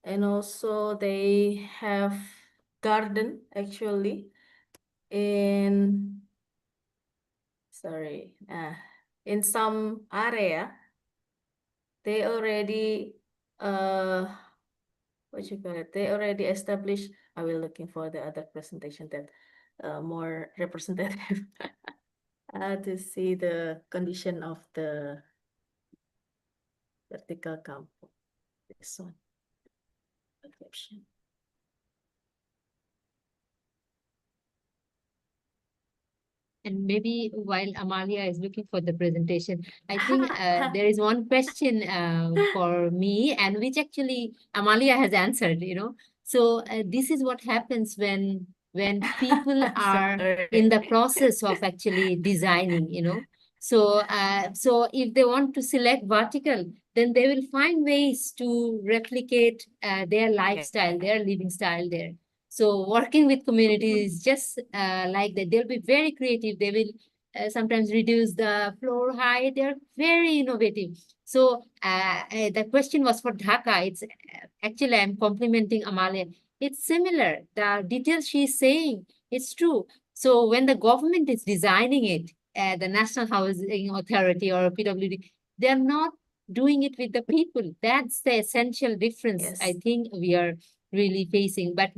And also they have garden actually in in some area. They already what you call it, they already established. I will looking for the other presentation that more representative to see the condition of the vertical campus. This one. Description. And maybe while Amalia is looking for the presentation, I think there is one question for me, and which actually Amalia has answered, you know. So this is what happens when people are Sorry. in the process of actually designing, you know. So if they want to select vertical, then they will find ways to replicate their lifestyle, their living style there. So working with communities is just like that. They'll be very creative. They will sometimes reduce the floor height. They're very innovative. So the question was for Dhaka. It's actually I'm complimenting Amalia. It's similar. The details she's saying, it's true. So when the government is designing it, the National Housing Authority or PWD, they're not doing it with the people. That's the essential difference I Yes. think we are really facing. But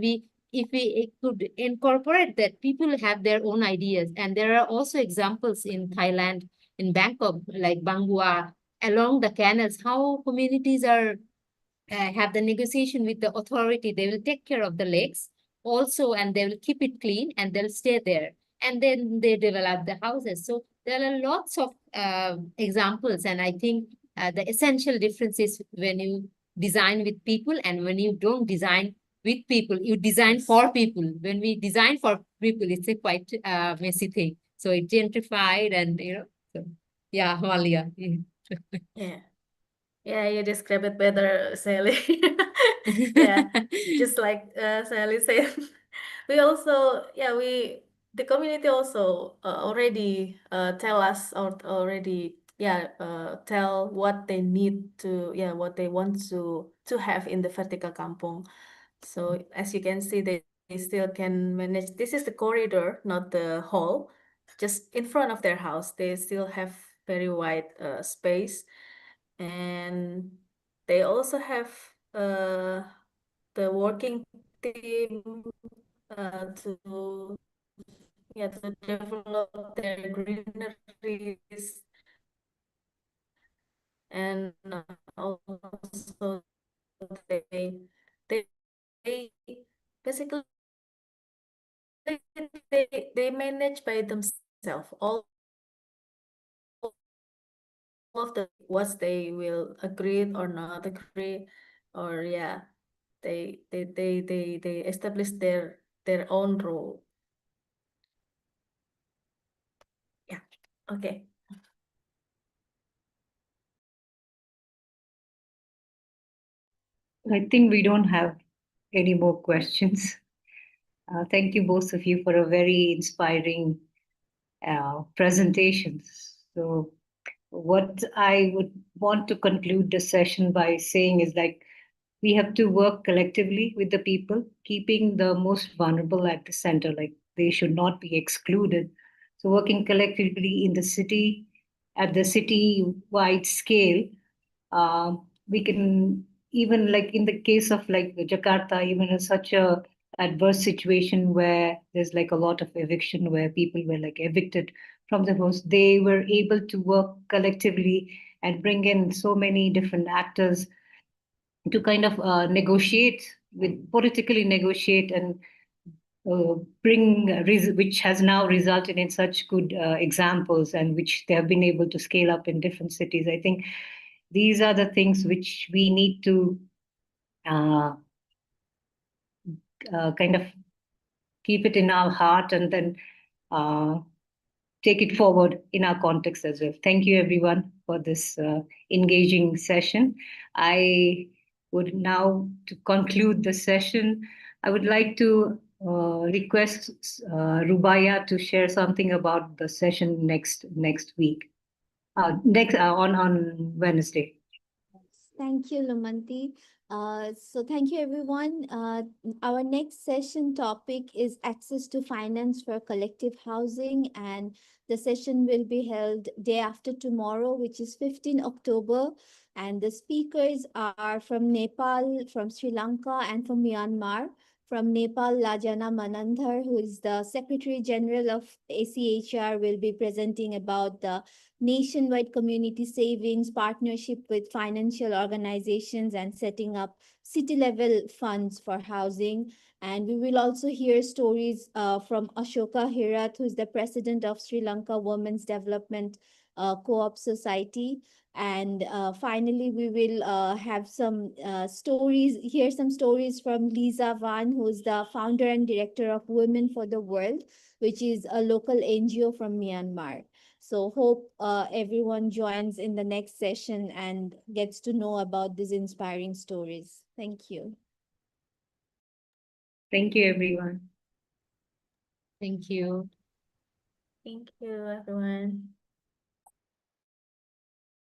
if we could incorporate that, people have their own ideas. And there are also examples in Thailand, in Bangkok, like Bangua, along the canals, how communities are have the negotiation with the authority. They will take care of the lakes also, and they will keep it clean, and they'll stay there. And then they develop the houses. So there are lots of examples, and I think the essential difference is when you design with people and when you don't design with people, you design Yes. for people. When we design for people, it's a quite messy thing. So it gentrified and, so yeah, Malia. Yeah. Yeah, you describe it better, Sally. Yeah, just like Sally said, we also, yeah, the community also already tell us or already, yeah, tell what they need to, yeah, what they want to have in the vertical kampung. So as you can see, they still can manage. This is the corridor, not the hall. Just in front of their house, they still have very wide space, and they also have the working team to, yeah, to develop their greeneries, and also they they they basically they manage by themselves all of the what they will agree or not agree, or yeah, they establish their own role. Yeah. Okay. I think we don't have any more questions. Thank you, both of you, for a very inspiring presentations. So, what I would want to conclude the session by saying is like we have to work collectively with the people, keeping the most vulnerable at the center, like they should not be excluded. So, working collectively in the city, at the city wide scale, we can, even like in the case of like Jakarta, even in such a adverse situation where there's like a lot of eviction, where people were like evicted from the house, they were able to work collectively and bring in so many different actors to kind of negotiate with politically negotiate and which has now resulted in such good examples, and which they have been able to scale up in different cities. I think these are the things which we need to uh, kind of keep it in our heart, and then uh, take it forward in our context as well. Thank you, everyone, for this engaging session. I would now, to conclude the session, I would like to request Rubaya to share something about the session next week, next on Wednesday. Thank you, Lumanti. So thank you, everyone. Our next session topic is access to finance for collective housing, and the session will be held day after tomorrow, which is 15 October. And the speakers are from Nepal, from Sri Lanka, and from Myanmar. From Nepal, Lajana Manandhar, who is the Secretary General of ACHR, will be presenting about the nationwide community savings, partnership with financial organizations, and setting up city level funds for housing. And we will also hear stories from Ashoka Hirat, who is the president of Sri Lanka Women's Development Co-op Society. And finally, we will have some hear some stories from Lisa Van, who is the founder and director of Women for the World, which is a local NGO from Myanmar. So hope everyone joins in the next session and gets to know about these inspiring stories. Thank you. Thank you, everyone. Thank you. Thank you, everyone.